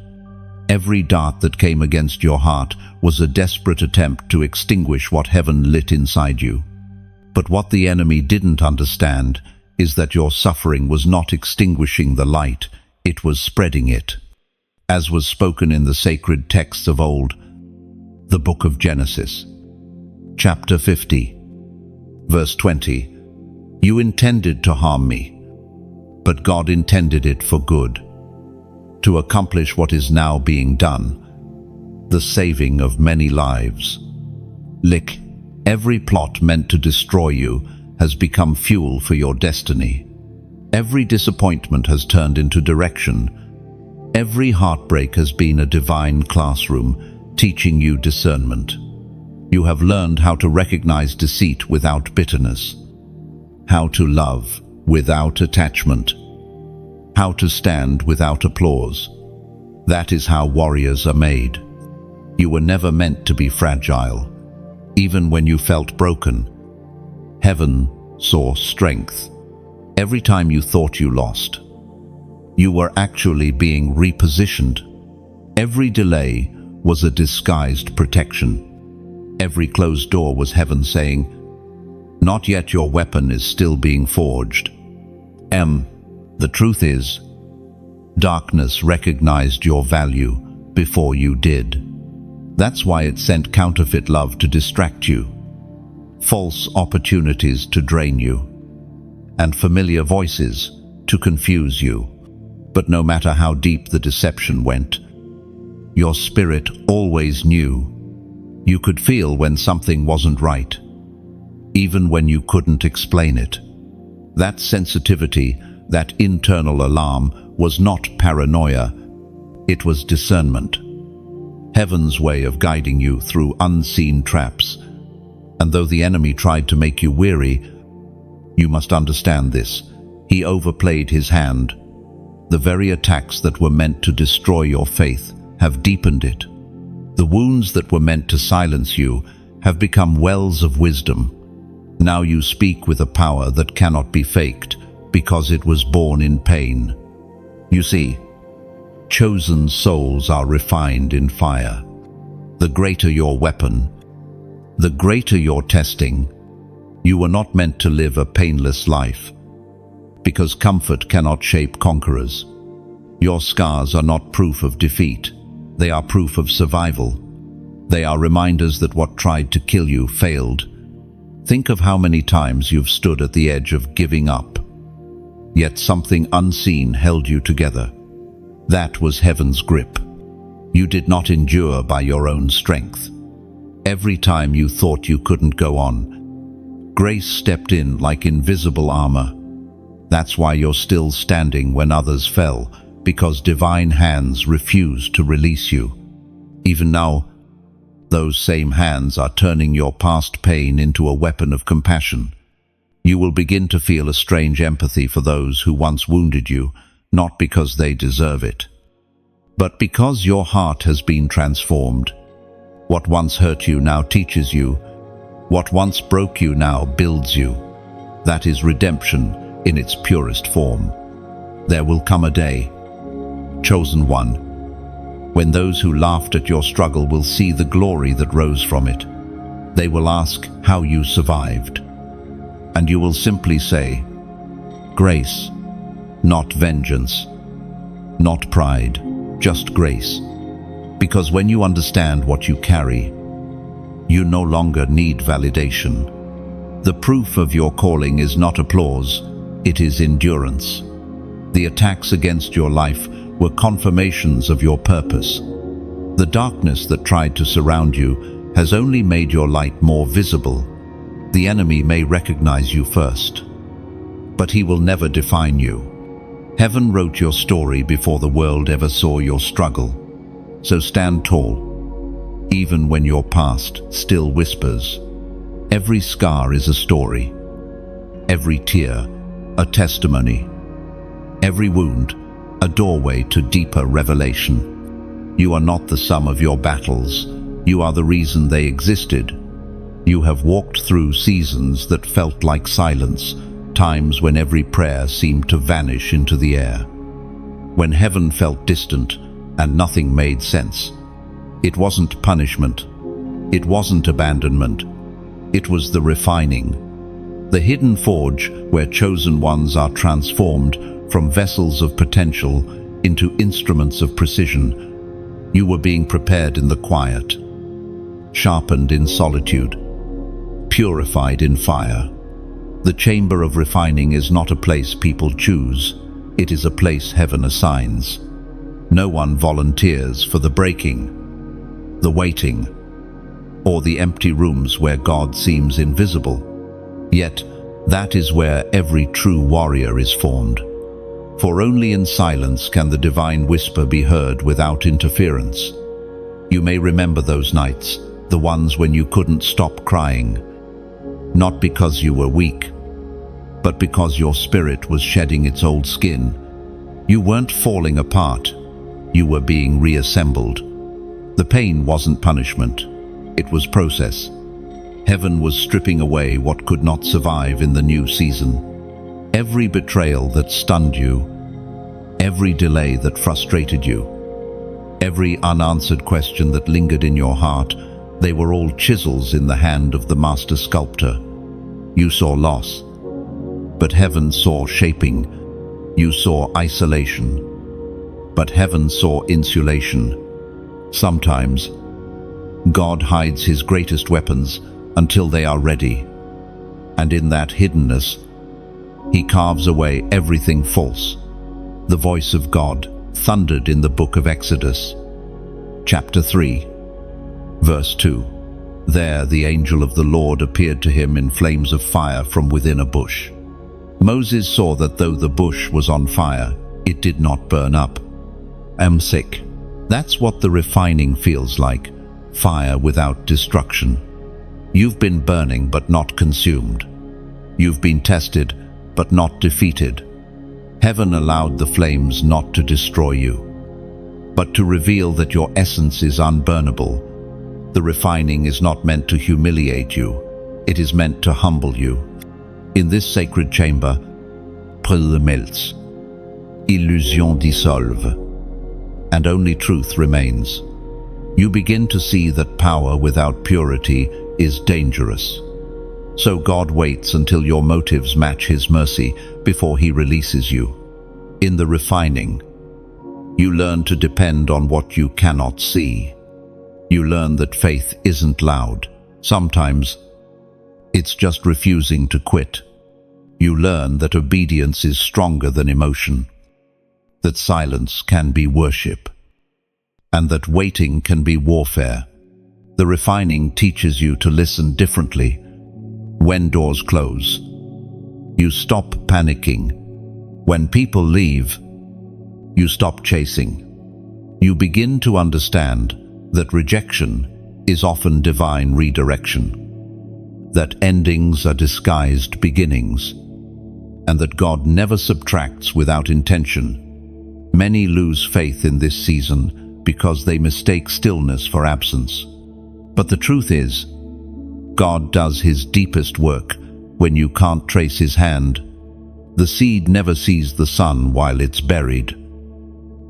Every dart that came against your heart was a desperate attempt to extinguish what heaven lit inside you. But what the enemy didn't understand is that your suffering was not extinguishing the light, it was spreading it. As was spoken in the sacred texts of old, the book of Genesis, chapter 50, verse 20, "You intended to harm me, but God intended it for good, to accomplish what is now being done, the saving of many lives. Lick, every plot meant to destroy you has become fuel for your destiny. Every disappointment has turned into direction. Every heartbreak has been a divine classroom, teaching you discernment. You have learned how to recognize deceit without bitterness, how to love without attachment, how to stand without applause. That is how warriors are made. You were never meant to be fragile. Even when you felt broken, heaven saw strength. Every time you thought you lost, you were actually being repositioned. Every delay was a disguised protection. Every closed door was heaven saying, "Not yet, your weapon is still being forged." The truth is, darkness recognized your value before you did. That's why it sent counterfeit love to distract you, false opportunities to drain you, and familiar voices to confuse you. But no matter how deep the deception went, your spirit always knew. You could feel when something wasn't right, even when you couldn't explain it. That sensitivity, that internal alarm, was not paranoia, it was discernment. Heaven's way of guiding you through unseen traps. And though the enemy tried to make you weary, you must understand this: he overplayed his hand. The very attacks that were meant to destroy your faith have deepened it. The wounds that were meant to silence you have become wells of wisdom. Now you speak with a power that cannot be faked, because it was born in pain. You see, chosen souls are refined in fire. The greater your weapon, the greater your testing. You were not meant to live a painless life, because comfort cannot shape conquerors. Your scars are not proof of defeat. They are proof of survival. They are reminders that what tried to kill you failed. Think of how many times you've stood at the edge of giving up, yet something unseen held you together. That was heaven's grip. You did not endure by your own strength. Every time you thought you couldn't go on, grace stepped in like invisible armor. That's why you're still standing when others fell, because divine hands refused to release you. Even now, those same hands are turning your past pain into a weapon of compassion. You will begin to feel a strange empathy for those who once wounded you, not because they deserve it, but because your heart has been transformed. What once hurt you now teaches you. What once broke you now builds you. That is redemption in its purest form. There will come a day, chosen one, when those who laughed at your struggle will see the glory that rose from it. They will ask how you survived, and you will simply say, "Grace, not vengeance, not pride, just grace." Because when you understand what you carry, you no longer need validation. The proof of your calling is not applause, it is endurance. The attacks against your life were confirmations of your purpose. The darkness that tried to surround you has only made your light more visible. The enemy may recognize you first, but he will never define you. Heaven wrote your story before the world ever saw your struggle. So stand tall, even when your past still whispers. Every scar is a story, every tear a testimony, every wound a doorway to deeper revelation. You are not the sum of your battles, you are the reason they existed. You have walked through seasons that felt like silence, times when every prayer seemed to vanish into the air, when heaven felt distant and nothing made sense. It wasn't punishment, it wasn't abandonment, it was the refining, the hidden forge where chosen ones are transformed from vessels of potential into instruments of precision. You were being prepared in the quiet, sharpened in solitude, purified in fire. The chamber of refining is not a place people choose, it is a place heaven assigns. No one volunteers for the breaking, the waiting, or the empty rooms where God seems invisible. Yet, that is where every true warrior is formed. For only in silence can the divine whisper be heard without interference. You may remember those nights, the ones when you couldn't stop crying, not because you were weak, but because your spirit was shedding its old skin. You weren't falling apart, you were being reassembled. The pain wasn't punishment, it was process. Heaven was stripping away what could not survive in the new season. Every betrayal that stunned you, every delay that frustrated you, every unanswered question that lingered in your heart, they were all chisels in the hand of the master sculptor. You saw loss, but heaven saw shaping. You saw isolation, but heaven saw insulation. Sometimes, God hides his greatest weapons until they are ready, and in that hiddenness, he carves away everything false. The voice of God thundered in the book of Exodus, chapter 3, verse 2. There the angel of the Lord appeared to him in flames of fire from within a bush. Moses saw that though the bush was on fire, it did not burn up. I'm sick. That's what the refining feels like, fire without destruction. You've been burning but not consumed. You've been tested but not defeated. Heaven allowed the flames not to destroy you, but to reveal that your essence is unburnable. The refining is not meant to humiliate you, it is meant to humble you. In this sacred chamber, prayerful melts, illusions dissolve, and only truth remains. You begin to see that power without purity is dangerous. So God waits until your motives match his mercy before he releases you. In the refining, you learn to depend on what you cannot see. You learn that faith isn't loud. Sometimes, it's just refusing to quit. You learn that obedience is stronger than emotion, that silence can be worship, and that waiting can be warfare. The refining teaches you to listen differently. When doors close, you stop panicking. When people leave, you stop chasing. You begin to understand that rejection is often divine redirection, that endings are disguised beginnings, and that God never subtracts without intention. Many lose faith in this season because they mistake stillness for absence. But the truth is, God does his deepest work when you can't trace his hand. The seed never sees the sun while it's buried.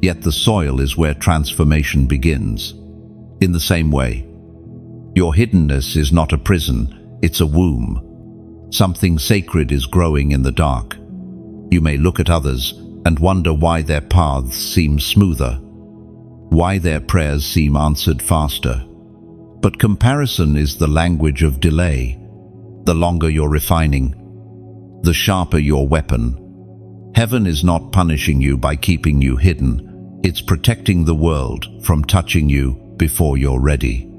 Yet the soil is where transformation begins. In the same way, your hiddenness is not a prison, it's a womb. Something sacred is growing in the dark. You may look at others and wonder why their paths seem smoother, why their prayers seem answered faster. But comparison is the language of delay. The longer you're refining, the sharper your weapon. Heaven is not punishing you by keeping you hidden. It's protecting the world from touching you before you're ready.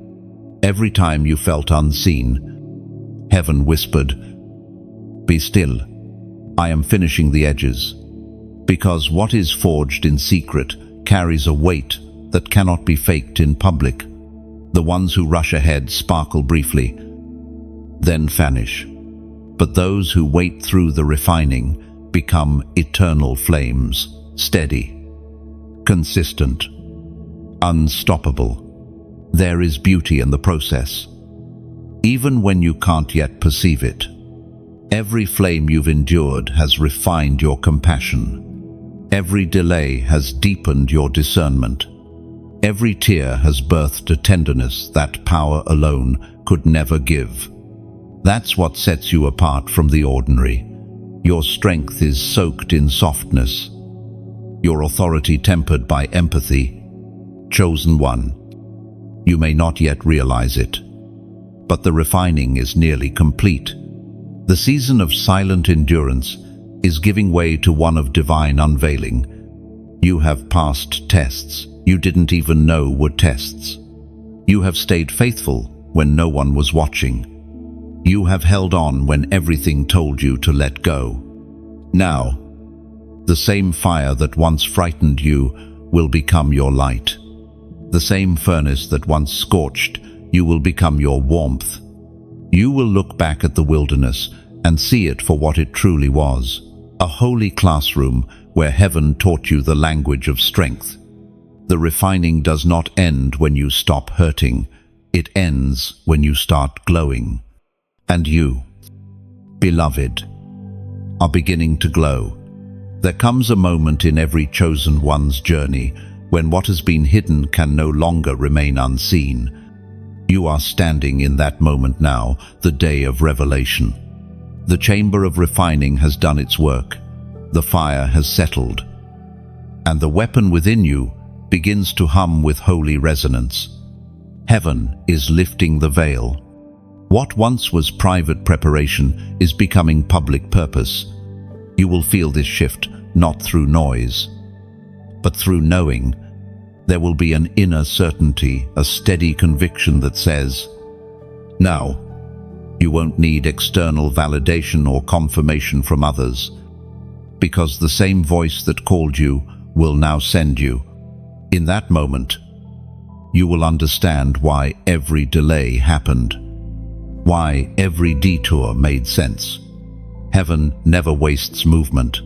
Every time you felt unseen, heaven whispered, "Be still, I am finishing the edges." Because what is forged in secret carries a weight that cannot be faked in public. The ones who rush ahead sparkle briefly, then vanish. But those who wait through the refining become eternal flames, steady, consistent, unstoppable. There is beauty in the process, even when you can't yet perceive it. Every flame you've endured has refined your compassion. Every delay has deepened your discernment. Every tear has birthed a tenderness that power alone could never give. That's what sets you apart from the ordinary. Your strength is soaked in softness, your authority tempered by empathy. Chosen one, you may not yet realize it, but the refining is nearly complete. The season of silent endurance is giving way to one of divine unveiling. You have passed tests you didn't even know were tests. You have stayed faithful when no one was watching. You have held on when everything told you to let go. Now, the same fire that once frightened you will become your light. The same furnace that once scorched you will become your warmth. You will look back at the wilderness and see it for what it truly was, a holy classroom where heaven taught you the language of strength. The refining does not end when you stop hurting. It ends when you start glowing. And you, beloved, are beginning to glow. There comes a moment in every chosen one's journey when what has been hidden can no longer remain unseen. You are standing in that moment now, the day of revelation. The chamber of refining has done its work. The fire has settled. And the weapon within you begins to hum with holy resonance. Heaven is lifting the veil. What once was private preparation is becoming public purpose. You will feel this shift not through noise, but through knowing. There will be an inner certainty, a steady conviction that says, now, you won't need external validation or confirmation from others, because the same voice that called you will now send you. In that moment, you will understand why every delay happened, why every detour made sense. Heaven never wastes movement.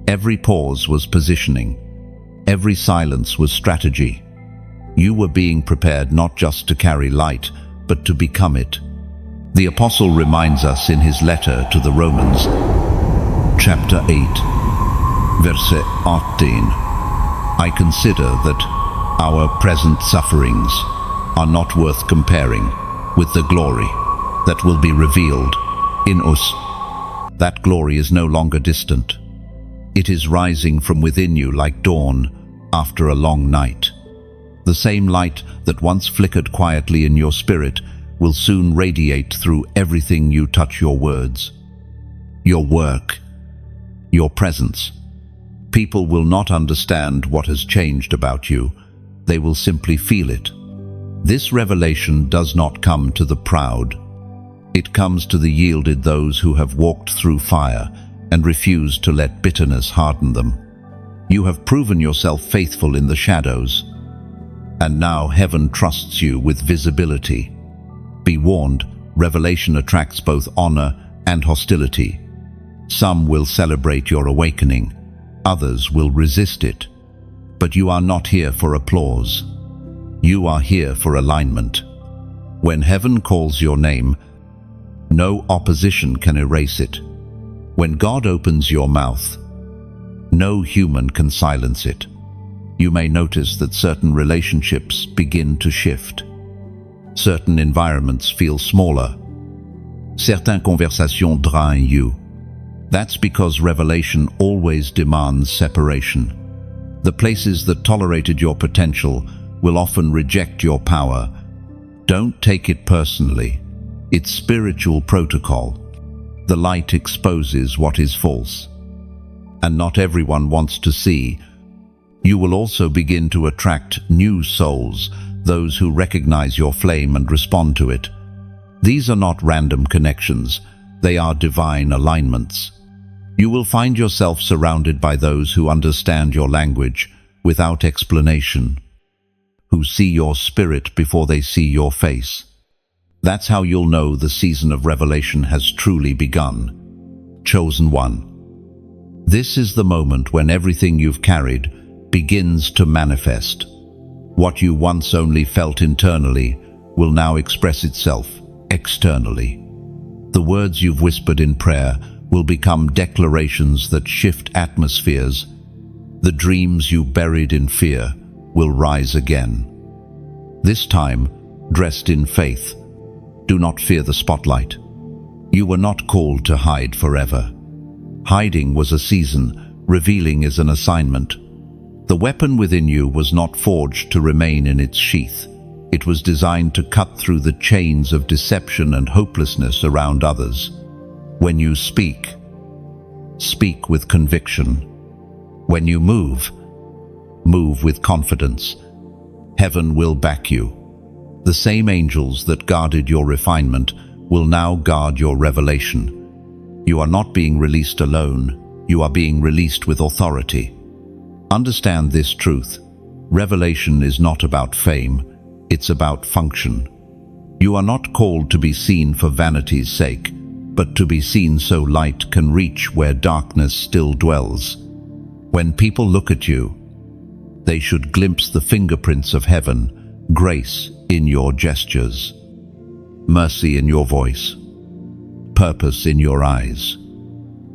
Every pause was positioning. Every silence was strategy. You were being prepared not just to carry light, but to become it. The Apostle reminds us in his letter to the Romans, chapter 8, verse 18, I consider that our present sufferings are not worth comparing with the glory that will be revealed in us. That glory is no longer distant. It is rising from within you like dawn after a long night. The same light that once flickered quietly in your spirit will soon radiate through everything you touch, your words, your work, your presence. People will not understand what has changed about you. They will simply feel it. This revelation does not come to the proud. It comes to the yielded, those who have walked through fire and refused to let bitterness harden them. You have proven yourself faithful in the shadows, and now heaven trusts you with visibility. Be warned, revelation attracts both honor and hostility. Some will celebrate your awakening, others will resist it. But you are not here for applause. You are here for alignment. When heaven calls your name, no opposition can erase it. When God opens your mouth, no human can silence it. You may notice that certain relationships begin to shift. Certain environments feel smaller. Certaines conversations drain you. That's because revelation always demands separation. The places that tolerated your potential will often reject your power. Don't take it personally. It's spiritual protocol. The light exposes what is false. And not everyone wants to see. You will also begin to attract new souls, those who recognize your flame and respond to it. These are not random connections. They are divine alignments. You will find yourself surrounded by those who understand your language without explanation, who see your spirit before they see your face. That's how you'll know the season of revelation has truly begun. Chosen one. This is the moment when everything you've carried begins to manifest. What you once only felt internally will now express itself externally. The words you've whispered in prayer will become declarations that shift atmospheres. The dreams you buried in fear will rise again. This time, dressed in faith. Do not fear the spotlight. You were not called to hide forever. Hiding was a season, revealing is an assignment. The weapon within you was not forged to remain in its sheath. It was designed to cut through the chains of deception and hopelessness around others. When you speak, speak with conviction. When you move, move with confidence. Heaven will back you. The same angels that guarded your refinement will now guard your revelation. You are not being released alone, you are being released with authority. Understand this truth. Revelation is not about fame, it's about function. You are not called to be seen for vanity's sake, but to be seen so light can reach where darkness still dwells. When people look at you, they should glimpse the fingerprints of heaven, grace in your gestures, mercy in your voice, purpose in your eyes.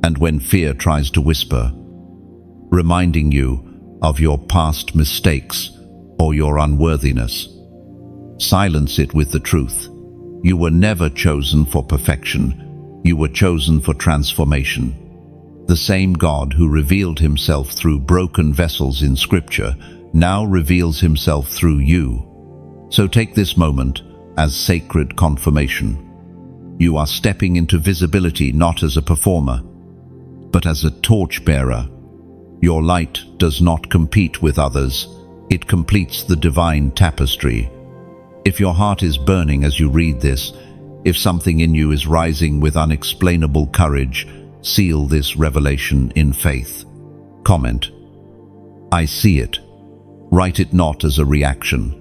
And when fear tries to whisper, reminding you of your past mistakes or your unworthiness, silence it with the truth. You were never chosen for perfection. You were chosen for transformation. The same God who revealed himself through broken vessels in Scripture now reveals himself through you. So take this moment as sacred confirmation. You are stepping into visibility not as a performer, but as a torchbearer. Your light does not compete with others. It completes the divine tapestry. If your heart is burning as you read this, if something in you is rising with unexplainable courage, seal this revelation in faith. Comment, I see it. Write it not as a reaction,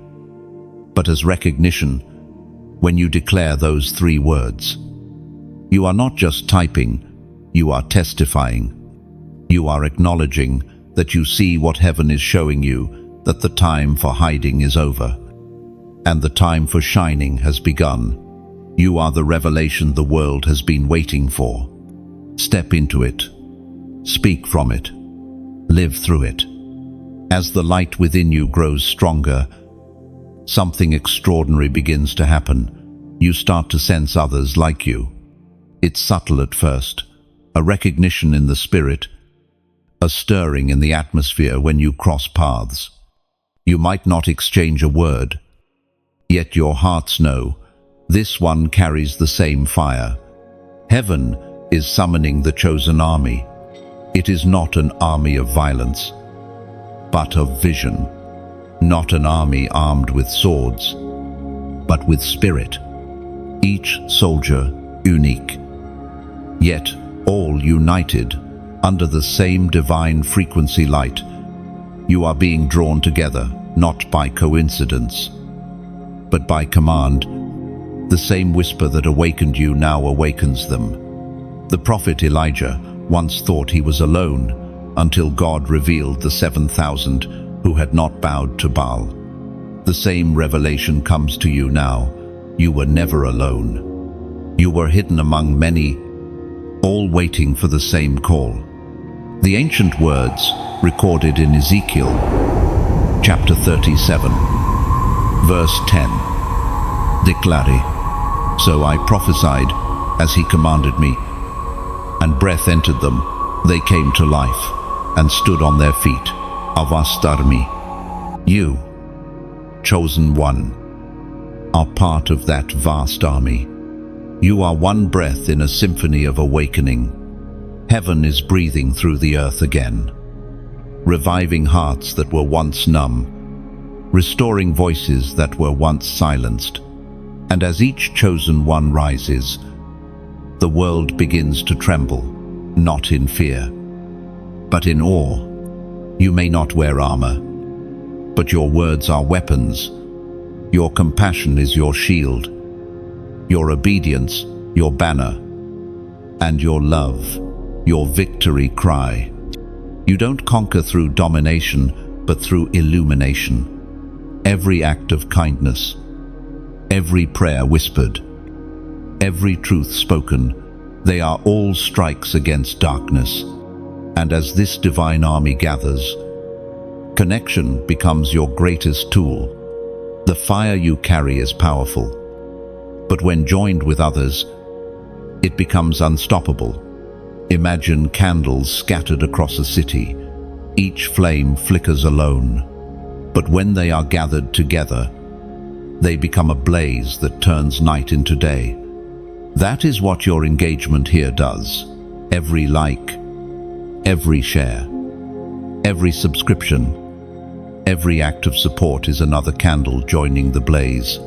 but as recognition when you declare those 3 words. You are not just typing, you are testifying. You are acknowledging that you see what heaven is showing you, that the time for hiding is over, and the time for shining has begun. You are the revelation the world has been waiting for. Step into it. Speak from it. Live through it. As the light within you grows stronger, something extraordinary begins to happen. You start to sense others like you. It's subtle at first, a recognition in the spirit, a stirring in the atmosphere when you cross paths. You might not exchange a word, yet your hearts know this one carries the same fire. Heaven is summoning the chosen army. It is not an army of violence, but of vision. Not an army armed with swords, but with spirit. Each soldier unique, yet all united under the same divine frequency light. You are being drawn together, not by coincidence, but by command. The same whisper that awakened you now awakens them. The prophet Elijah once thought he was alone until God revealed the 7,000 who had not bowed to Baal. The same revelation comes to you now. You were never alone. You were hidden among many, all waiting for the same call. The ancient words recorded in Ezekiel, chapter 37, verse 10. Declare, so I prophesied as he commanded me, and breath entered them. They came to life and stood on their feet. A vast army. You, chosen one, are part of that vast army. You are one breath in a symphony of awakening. Heaven is breathing through the earth again, reviving hearts that were once numb, restoring voices that were once silenced. And as each chosen one rises, the world begins to tremble, not in fear, but in awe. You may not wear armor, but your words are weapons. Your compassion is your shield, your obedience, your banner, and your love, your victory cry. You don't conquer through domination, but through illumination. Every act of kindness, every prayer whispered, every truth spoken, they are all strikes against darkness. And as this divine army gathers, connection becomes your greatest tool. The fire you carry is powerful, but when joined with others, it becomes unstoppable. Imagine candles scattered across a city. Each flame flickers alone, but when they are gathered together, they become a blaze that turns night into day. That is what your engagement here does. Every like, every share, every subscription, Every act of support is another candle joining the blaze.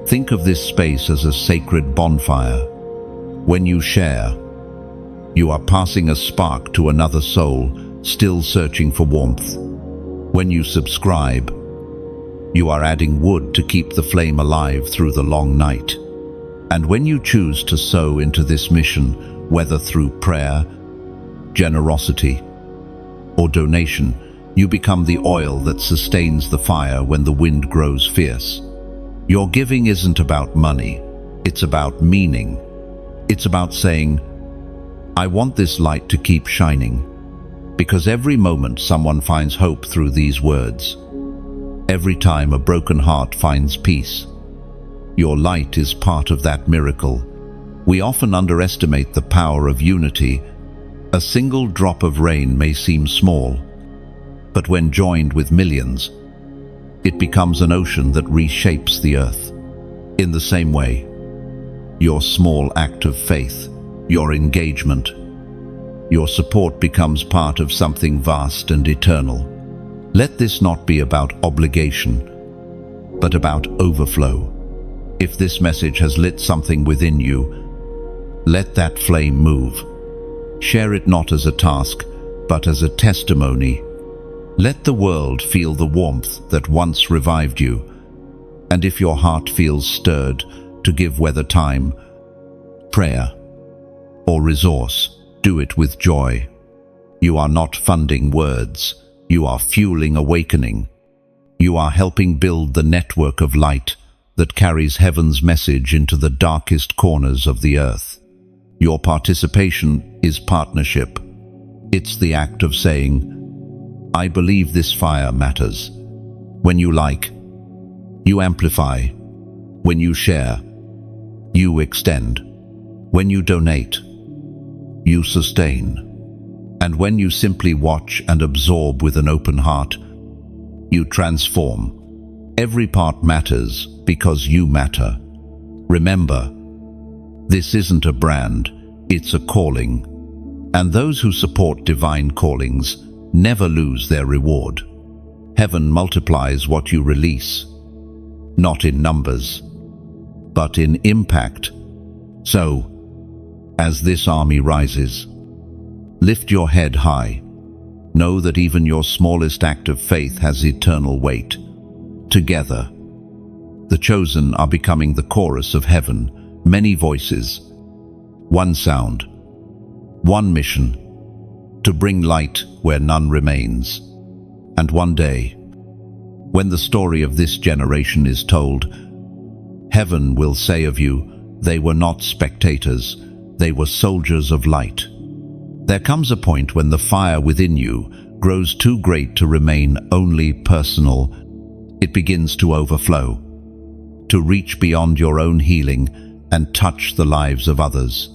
Think of this space as a sacred bonfire. When you share, you are passing a spark to another soul still searching for warmth. When you subscribe, you are adding wood to keep the flame alive through the long night. And when you choose to sow into this mission, whether through prayer, generosity, or donation, you become the oil that sustains the fire when the wind grows fierce. Your giving isn't about money, it's about meaning. It's about saying, I want this light to keep shining, because every moment someone finds hope through these words. Every time a broken heart finds peace, your light is part of that miracle. We often underestimate the power of unity. A single drop of rain may seem small, but when joined with millions, it becomes an ocean that reshapes the earth. In the same way, your small act of faith, your engagement, your support becomes part of something vast and eternal. Let this not be about obligation, but about overflow. If this message has lit something within you, let that flame move. Share it not as a task, but as a testimony. Let the world feel the warmth that once revived you. And if your heart feels stirred to give, whether time, prayer, or resource, do it with joy. You are not funding words. You are fueling awakening. You are helping build the network of light that carries heaven's message into the darkest corners of the earth. Your participation is partnership. It's the act of saying, I believe this fire matters. When you like, you amplify. When you share, you extend. When you donate, you sustain. And when you simply watch and absorb with an open heart, you transform. Every part matters because you matter. Remember, this isn't a brand, it's a calling. And those who support divine callings never lose their reward. Heaven multiplies what you release, not in numbers, but in impact. So, as this army rises, lift your head high. Know that even your smallest act of faith has eternal weight. Together, the chosen are becoming the chorus of heaven, many voices, one sound, one mission, to bring light where none remains. And one day, when the story of this generation is told, heaven will say of you, they were not spectators, they were soldiers of light. There comes a point when the fire within you grows too great to remain only personal. It begins to overflow, to reach beyond your own healing and touch the lives of others.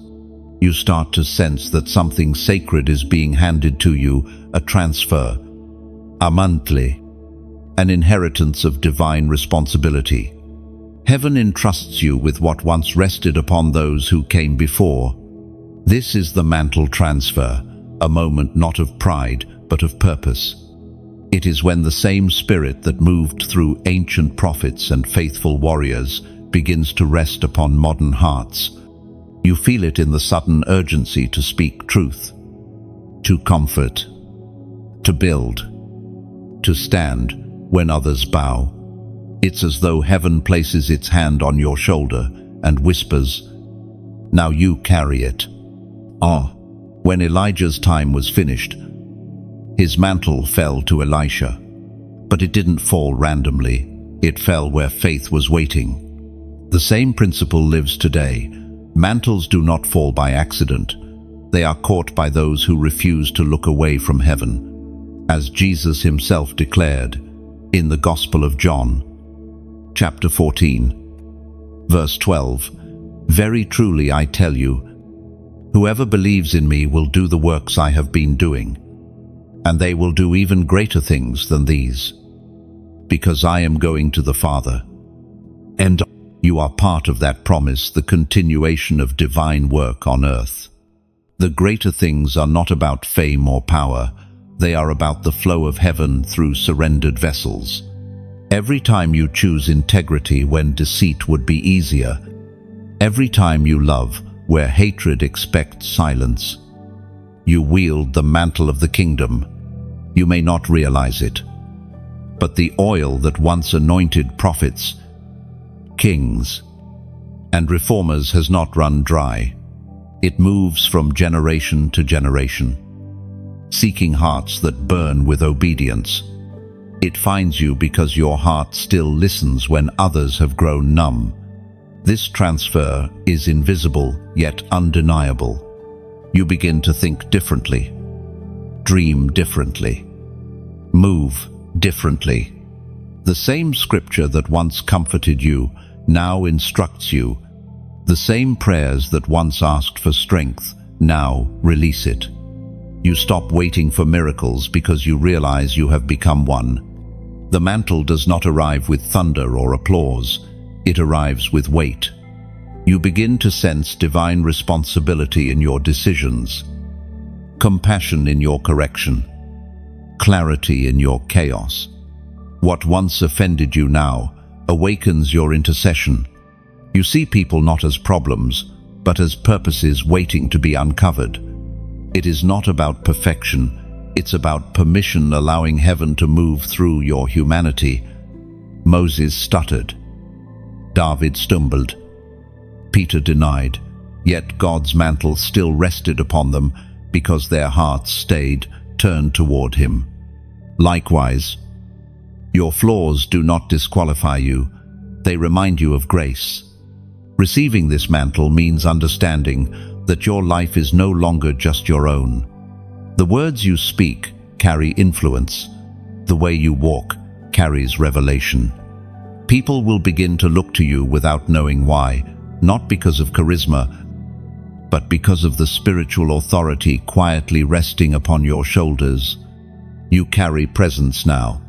You start to sense that something sacred is being handed to you, a transfer, a mantle, an inheritance of divine responsibility. Heaven entrusts you with what once rested upon those who came before. This is the mantle transfer, a moment not of pride, but of purpose. It is when the same spirit that moved through ancient prophets and faithful warriors begins to rest upon modern hearts. You feel it in the sudden urgency to speak truth, to comfort, to build, to stand when others bow. It's as though heaven places its hand on your shoulder and whispers, now you carry it. When Elijah's time was finished, his mantle fell to Elisha. But it didn't fall randomly. It fell where faith was waiting. The same principle lives today. Mantles do not fall by accident. They are caught by those who refuse to look away from heaven. As Jesus himself declared in the Gospel of John, chapter 14, verse 12, very truly I tell you, whoever believes in me will do the works I have been doing, and they will do even greater things than these, because I am going to the Father. And you are part of that promise, the continuation of divine work on earth. The greater things are not about fame or power, They are about the flow of heaven through surrendered vessels. Every time you choose integrity when deceit would be easier, every time you love where hatred expects silence, you wield the mantle of the kingdom. You may not realize it, but the oil that once anointed prophets, kings, and reformers has not run dry. It moves from generation to generation, seeking hearts that burn with obedience. It finds you because your heart still listens when others have grown numb. This transfer is invisible yet undeniable. You begin to think differently, dream differently, move differently. The same scripture that once comforted you now instructs you. The same prayers that once asked for strength now release it. You stop waiting for miracles because you realize you have become one. The mantle does not arrive with thunder or applause. It arrives with weight. You begin to sense divine responsibility in your decisions, compassion in your correction, clarity in your chaos. What once offended you now awakens your intercession. You see people not as problems, but as purposes waiting to be uncovered. It is not about perfection, it's about permission, allowing heaven to move through your humanity. Moses stuttered. David stumbled. Peter denied. Yet God's mantle still rested upon them because their hearts stayed turned toward him. Likewise, your flaws do not disqualify you. They remind you of grace. Receiving this mantle means understanding that your life is no longer just your own. The words you speak carry influence. The way you walk carries revelation. People will begin to look to you without knowing why, not because of charisma, but because of the spiritual authority quietly resting upon your shoulders. You carry presence now,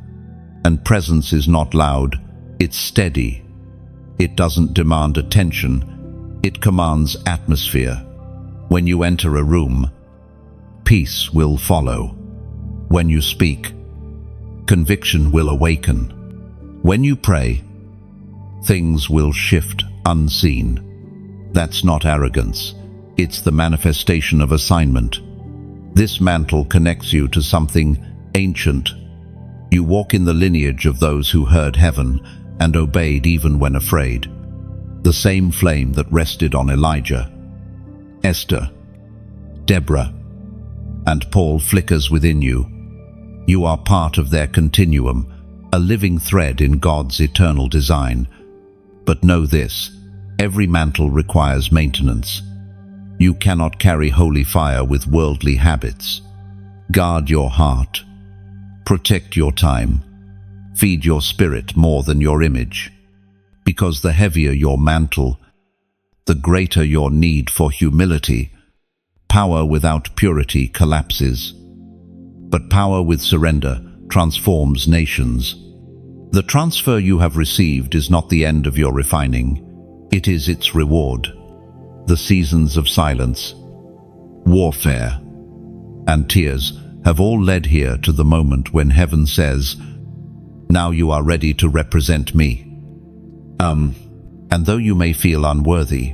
and presence is not loud, it's steady. It doesn't demand attention, it commands atmosphere. When you enter a room, peace will follow. When you speak, conviction will awaken. When you pray, things will shift unseen. That's not arrogance, it's the manifestation of assignment. This mantle connects you to something ancient. You walk in the lineage of those who heard heaven and obeyed even when afraid. The same flame that rested on Elijah, Esther, Deborah, and Paul flickers within you. You are part of their continuum, a living thread in God's eternal design. But know this, every mantle requires maintenance. You cannot carry holy fire with worldly habits. Guard your heart. Protect your time. Feed your spirit more than your image. Because the heavier your mantle, the greater your need for humility. Power without purity collapses. But power with surrender transforms nations. The transfer you have received is not the end of your refining. It is its reward. The seasons of silence, warfare, and tears have all led here to the moment when heaven says, "Now you are ready to represent me." And though you may feel unworthy,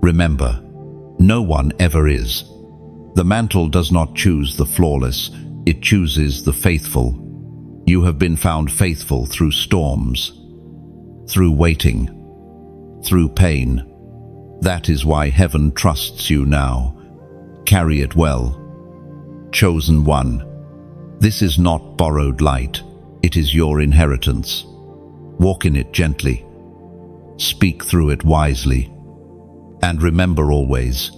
remember, no one ever is. The mantle does not choose the flawless, it chooses the faithful. You have been found faithful through storms, through waiting, through pain. That is why heaven trusts you now. Carry it well. Chosen one. This is not borrowed light. It is your inheritance. Walk in it gently. Speak through it wisely. And remember always,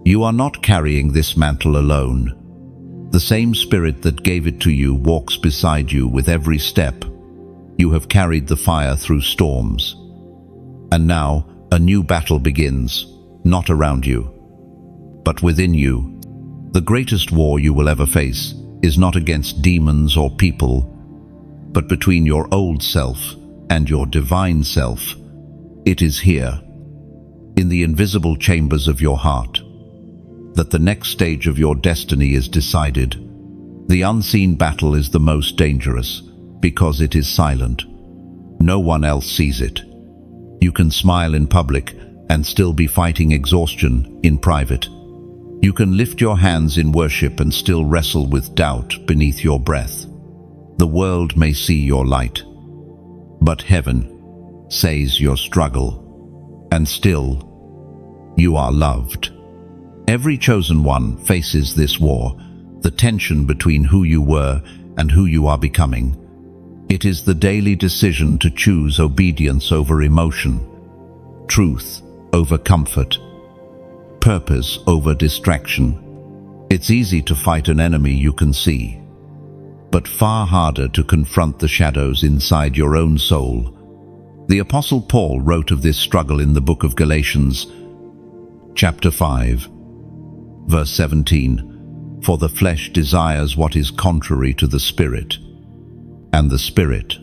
you are not carrying this mantle alone. The same Spirit that gave it to you walks beside you with every step. You have carried the fire through storms. And now a new battle begins, not around you, but within you. The greatest war you will ever face is not against demons or people, but between your old self and your divine self. It is here, in the invisible chambers of your heart, that the next stage of your destiny is decided. The unseen battle is the most dangerous because it is silent. No one else sees it. You can smile in public and still be fighting exhaustion in private. You can lift your hands in worship and still wrestle with doubt beneath your breath. The world may see your light, but heaven sees your struggle, and still you are loved. Every chosen one faces this war, the tension between who you were and who you are becoming. It is the daily decision to choose obedience over emotion, truth over comfort, purpose over distraction. It's easy to fight an enemy you can see, but far harder to confront the shadows inside your own soul. The Apostle Paul wrote of this struggle in the book of Galatians, chapter 5, verse 17, "For the flesh desires what is contrary to the Spirit, and the Spirit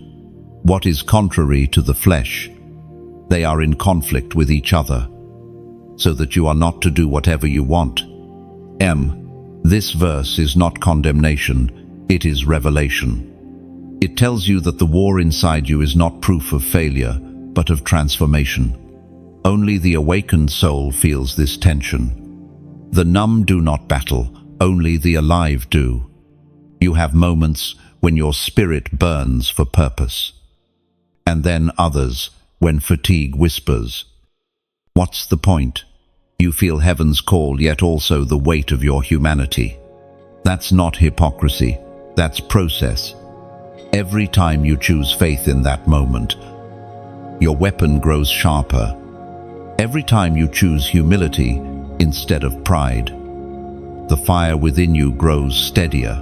what is contrary to the flesh. They are in conflict with each other, so that you are not to do whatever you want." This verse is not condemnation, it is revelation. It tells you that the war inside you is not proof of failure, but of transformation. Only the awakened soul feels this tension. The numb do not battle, only the alive do. You have moments when your spirit burns for purpose, and then others when fatigue whispers, "What's the point?" You feel heaven's call, yet also the weight of your humanity. That's not hypocrisy, that's process. Every time you choose faith in that moment, your weapon grows sharper. Every time you choose humility instead of pride, the fire within you grows steadier.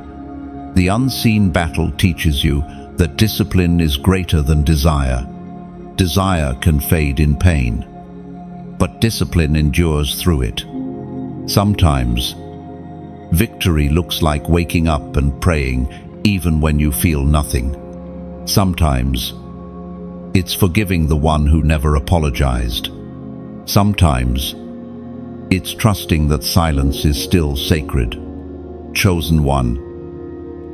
The unseen battle teaches you that discipline is greater than desire. Desire can fade in pain, but discipline endures through it. Sometimes, victory looks like waking up and praying even when you feel nothing. Sometimes, it's forgiving the one who never apologized. Sometimes, it's trusting that silence is still sacred. Chosen one,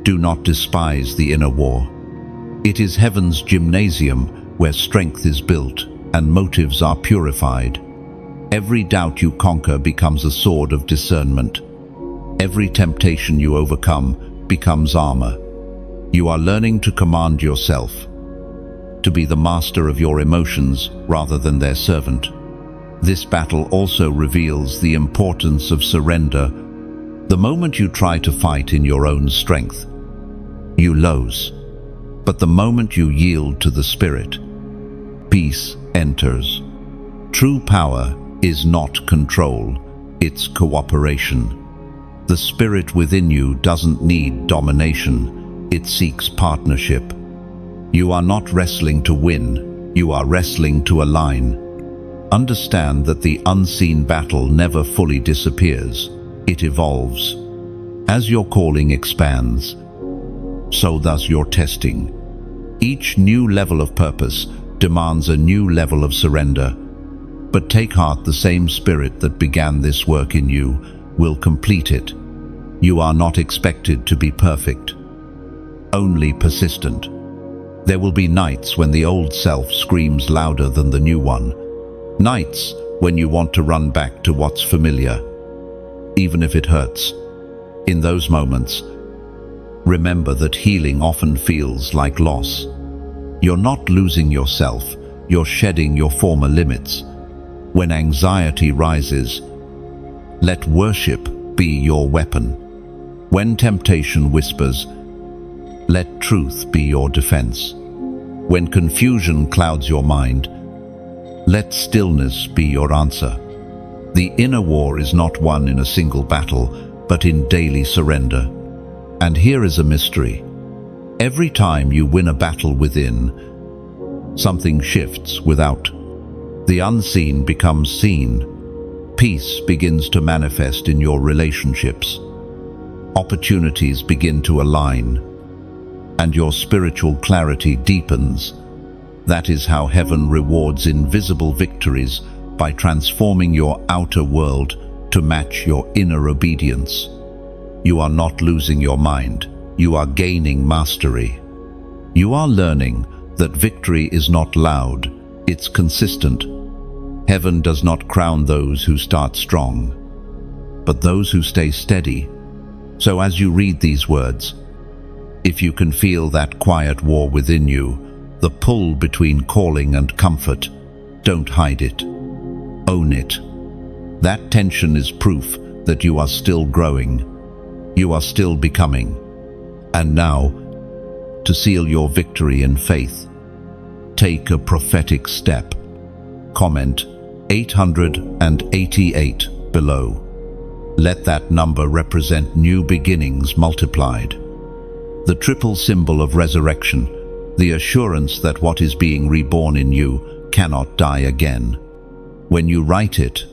do not despise the inner war. It is heaven's gymnasium where strength is built and motives are purified. Every doubt you conquer becomes a sword of discernment. Every temptation you overcome becomes armor. You are learning to command yourself, to be the master of your emotions rather than their servant. This battle also reveals the importance of surrender. The moment you try to fight in your own strength, you lose. But the moment you yield to the Spirit, peace enters. True power is not control, it's cooperation. The Spirit within you doesn't need domination, it seeks partnership. You are not wrestling to win, you are wrestling to align. Understand that the unseen battle never fully disappears, it evolves. As your calling expands, so does your testing. Each new level of purpose demands a new level of surrender. But take heart, the same Spirit that began this work in you will complete it. You are not expected to be perfect, only persistent. There will be nights when the old self screams louder than the new one. Nights when you want to run back to what's familiar, even if it hurts. In those moments, remember that healing often feels like loss. You're not losing yourself, you're shedding your former limits. When anxiety rises, let worship be your weapon. When temptation whispers, let truth be your defense. When confusion clouds your mind, let stillness be your answer. The inner war is not won in a single battle, but in daily surrender. And here is a mystery. Every time you win a battle within, something shifts without. The unseen becomes seen. Peace begins to manifest in your relationships. Opportunities begin to align, and your spiritual clarity deepens. That is how heaven rewards invisible victories, by transforming your outer world to match your inner obedience. You are not losing your mind, you are gaining mastery. You are learning that victory is not loud, it's consistent. Heaven does not crown those who start strong, but those who stay steady. So as you read these words, if you can feel that quiet war within you, the pull between calling and comfort, don't hide it. Own it. That tension is proof that you are still growing. You are still becoming. And now, to seal your victory in faith, take a prophetic step. Comment 888 below. Let that number represent new beginnings multiplied. The triple symbol of resurrection, the assurance that what is being reborn in you cannot die again. When you write it,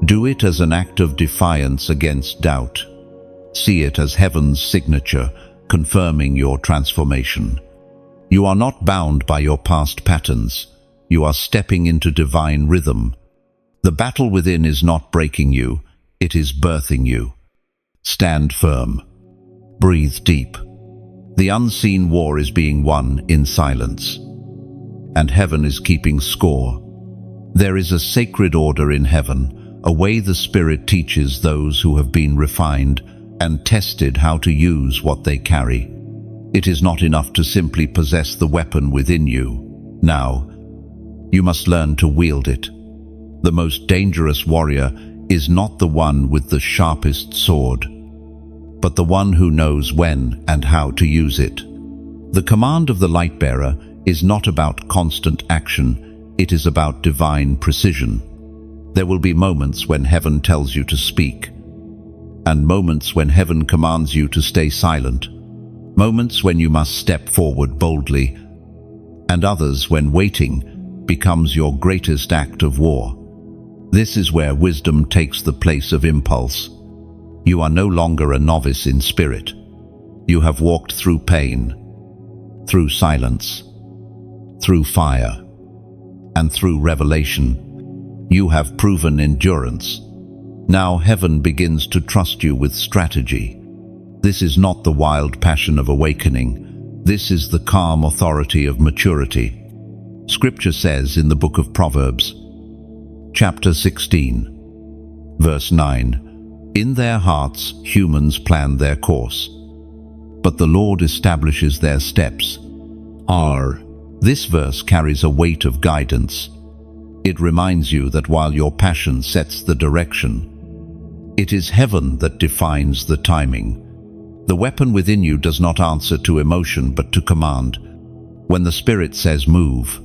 do it as an act of defiance against doubt. See it as heaven's signature, confirming your transformation. You are not bound by your past patterns. You are stepping into divine rhythm. The battle within is not breaking you, it is birthing you. Stand firm. Breathe deep. The unseen war is being won in silence, and heaven is keeping score. There is a sacred order in heaven, a way the Spirit teaches those who have been refined and tested how to use what they carry. It is not enough to simply possess the weapon within you. Now, you must learn to wield it. The most dangerous warrior is not the one with the sharpest sword, but the one who knows when and how to use it. The command of the light-bearer is not about constant action, it is about divine precision. There will be moments when heaven tells you to speak, and moments when heaven commands you to stay silent, moments when you must step forward boldly, and others when waiting becomes your greatest act of war. This is where wisdom takes the place of impulse. You are no longer a novice in spirit. You have walked through pain, through silence, through fire, and through revelation. You have proven endurance. Now heaven begins to trust you with strategy. This is not the wild passion of awakening. This is the calm authority of maturity. Scripture says in the book of Proverbs, chapter 16, verse 9, "In their hearts humans plan their course, but the Lord establishes their steps." This verse carries a weight of guidance. It reminds you that while your passion sets the direction, it is heaven that defines the timing. The weapon within you does not answer to emotion but to command. When the Spirit says move,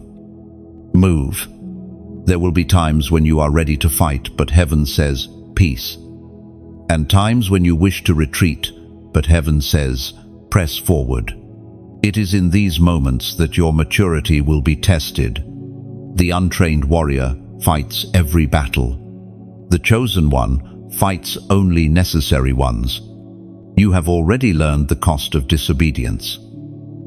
move. There will be times when you are ready to fight, but heaven says peace. And times when you wish to retreat, but heaven says press forward. It is in these moments that your maturity will be tested. The untrained warrior fights every battle. The chosen one fights only necessary ones. You have already learned the cost of disobedience.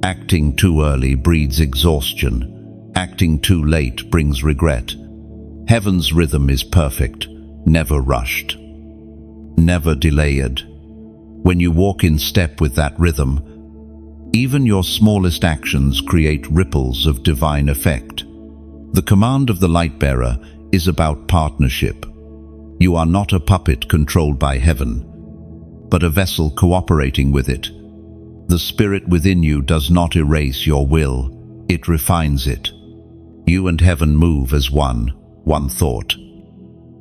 Acting too early breeds exhaustion. Acting too late brings regret. Heaven's rhythm is perfect, never rushed, never delayed. When you walk in step with that rhythm, even your smallest actions create ripples of divine effect. The command of the light-bearer is about partnership. You are not a puppet controlled by heaven, but a vessel cooperating with it. The Spirit within you does not erase your will, it refines it. You and heaven move as one thought,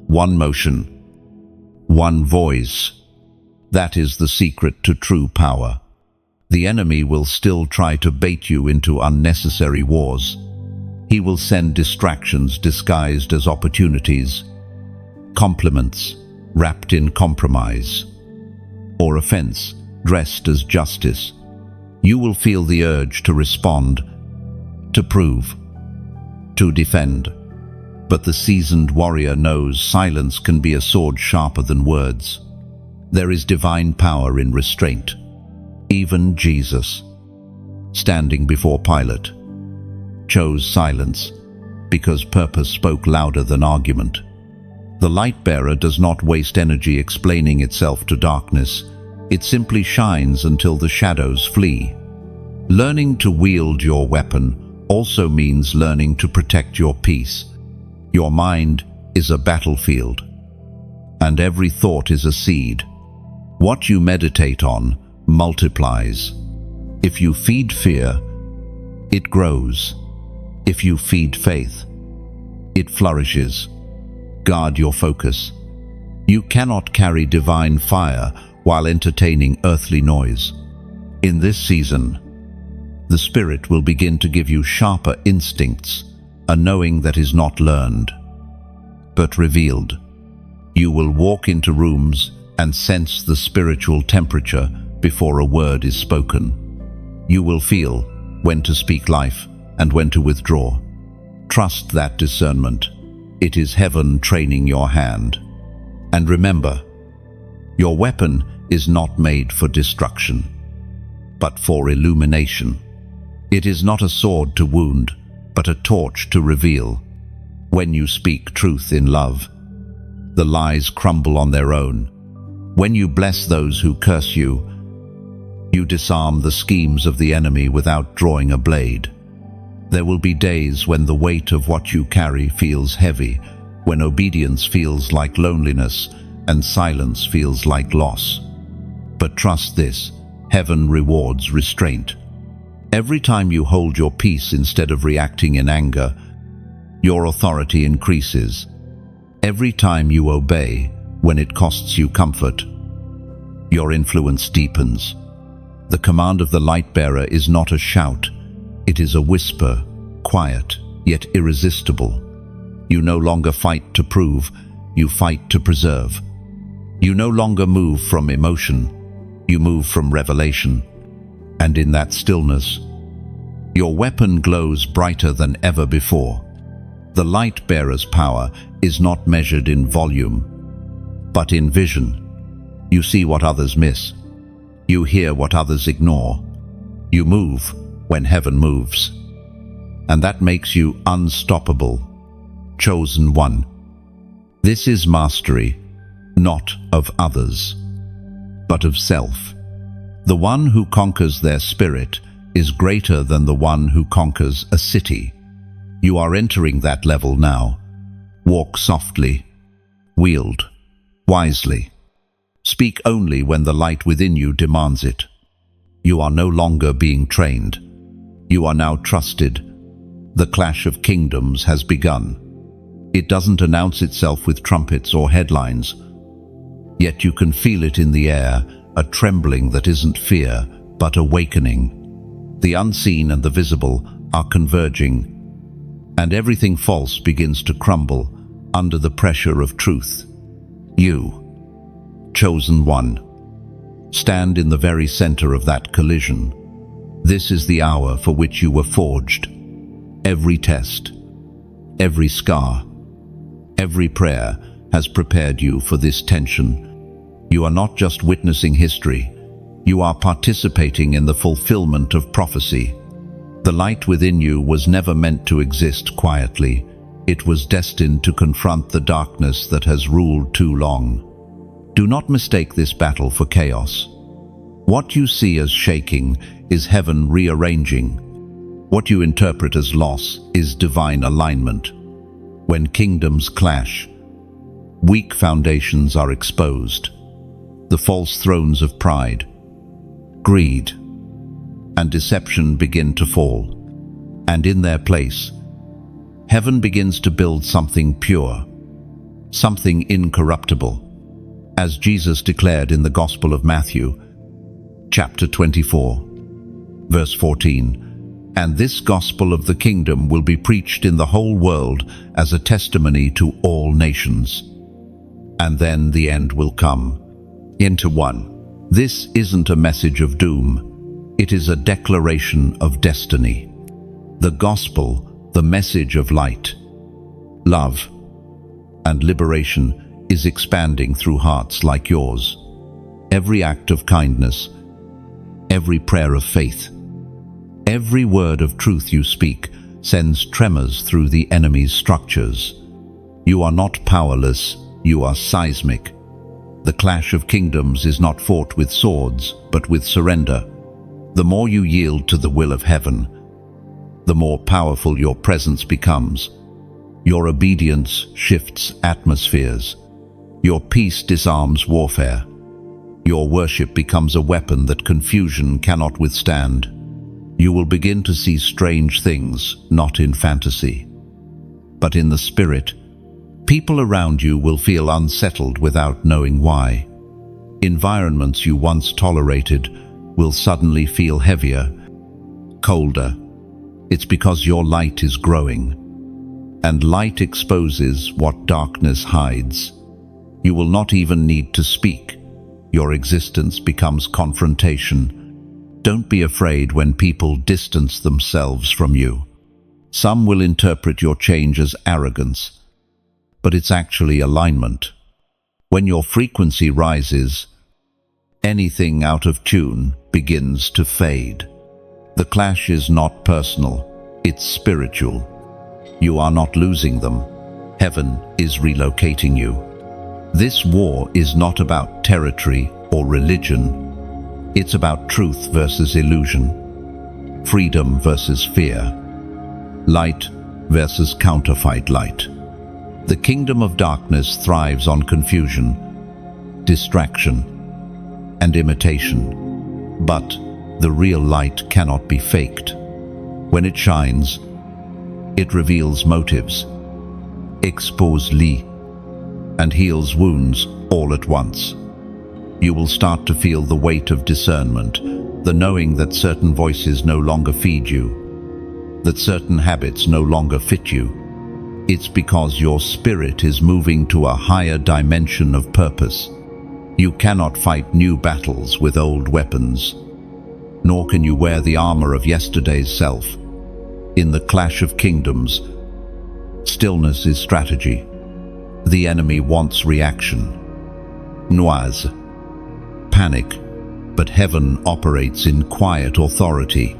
one motion, one voice. That is the secret to true power. The enemy will still try to bait you into unnecessary wars. He will send distractions disguised as opportunities, compliments wrapped in compromise, or offense dressed as justice. You will feel the urge to respond, to prove, to defend. But the seasoned warrior knows silence can be a sword sharper than words. There is divine power in restraint. Even Jesus, standing before Pilate, chose silence because purpose spoke louder than argument. The light-bearer does not waste energy explaining itself to darkness. It simply shines until the shadows flee. Learning to wield your weapon also means learning to protect your peace. Your mind is a battlefield, and every thought is a seed. What you meditate on multiplies. If you feed fear, it grows. If you feed faith, it flourishes. Guard your focus. You cannot carry divine fire while entertaining earthly noise. In this season, the Spirit will begin to give you sharper instincts, a knowing that is not learned, but revealed. You will walk into rooms and sense the spiritual temperature before a word is spoken. You will feel when to speak life and when to withdraw. Trust that discernment. It is heaven training your hand. And remember, your weapon is not made for destruction, but for illumination. It is not a sword to wound, but a torch to reveal. When you speak truth in love, the lies crumble on their own. When you bless those who curse you, you disarm the schemes of the enemy without drawing a blade. There will be days when the weight of what you carry feels heavy, when obedience feels like loneliness and silence feels like loss. But trust this, heaven rewards restraint. Every time you hold your peace instead of reacting in anger, your authority increases. Every time you obey when it costs you comfort, your influence deepens. The command of the light-bearer is not a shout, it is a whisper, quiet yet irresistible. You no longer fight to prove, you fight to preserve. You no longer move from emotion, you move from revelation. And in that stillness, your weapon glows brighter than ever before. The light-bearer's power is not measured in volume, but in vision. You see what others miss. You hear what others ignore. You move when heaven moves. And that makes you unstoppable, chosen one. This is mastery, not of others, but of self. The one who conquers their spirit is greater than the one who conquers a city. You are entering that level now. Walk softly, wield wisely. Speak only when the light within you demands it. You are no longer being trained. You are now trusted. The clash of kingdoms has begun. It doesn't announce itself with trumpets or headlines, yet you can feel it in the air, a trembling that isn't fear, but awakening. The unseen and the visible are converging, and everything false begins to crumble under the pressure of truth. You, chosen one, stand in the very center of that collision. This is the hour for which you were forged. Every test, every scar, every prayer has prepared you for this tension. You are not just witnessing history, you are participating in the fulfillment of prophecy. The light within you was never meant to exist quietly. It was destined to confront the darkness that has ruled too long. Do not mistake this battle for chaos. What you see as shaking is heaven rearranging. What you interpret as loss is divine alignment. When kingdoms clash, weak foundations are exposed. The false thrones of pride, greed, and deception begin to fall. And in their place, heaven begins to build something pure, something incorruptible, as Jesus declared in the Gospel of Matthew, chapter 24, verse 14. And this gospel of the kingdom will be preached in the whole world as a testimony to all nations. And then the end will come. Into one. This isn't a message of doom. It is a declaration of destiny. The gospel, the message of light, love, and liberation is expanding through hearts like yours. Every act of kindness, every prayer of faith, every word of truth you speak sends tremors through the enemy's structures. You are not powerless, you are seismic. The clash of kingdoms is not fought with swords, but with surrender. The more you yield to the will of heaven, the more powerful your presence becomes. Your obedience shifts atmospheres. Your peace disarms warfare. Your worship becomes a weapon that confusion cannot withstand. You will begin to see strange things, not in fantasy, but in the spirit. People around you will feel unsettled without knowing why. Environments you once tolerated will suddenly feel heavier, colder. It's because your light is growing. And light exposes what darkness hides. You will not even need to speak. Your existence becomes confrontation. Don't be afraid when people distance themselves from you. Some will interpret your change as arrogance, but it's actually alignment. When your frequency rises, anything out of tune begins to fade. The clash is not personal, it's spiritual. You are not losing them. Heaven is relocating you. This war is not about territory or religion. It's about truth versus illusion, freedom versus fear, light versus counterfeit light. The kingdom of darkness thrives on confusion, distraction, and imitation. But the real light cannot be faked. When it shines, it reveals motives, exposes lies, and heals wounds all at once. You will start to feel the weight of discernment, the knowing that certain voices no longer feed you, that certain habits no longer fit you. It's because your spirit is moving to a higher dimension of purpose. You cannot fight new battles with old weapons, nor can you wear the armor of yesterday's self. In the clash of kingdoms, stillness is strategy. The enemy wants reaction, noise, panic, but heaven operates in quiet authority.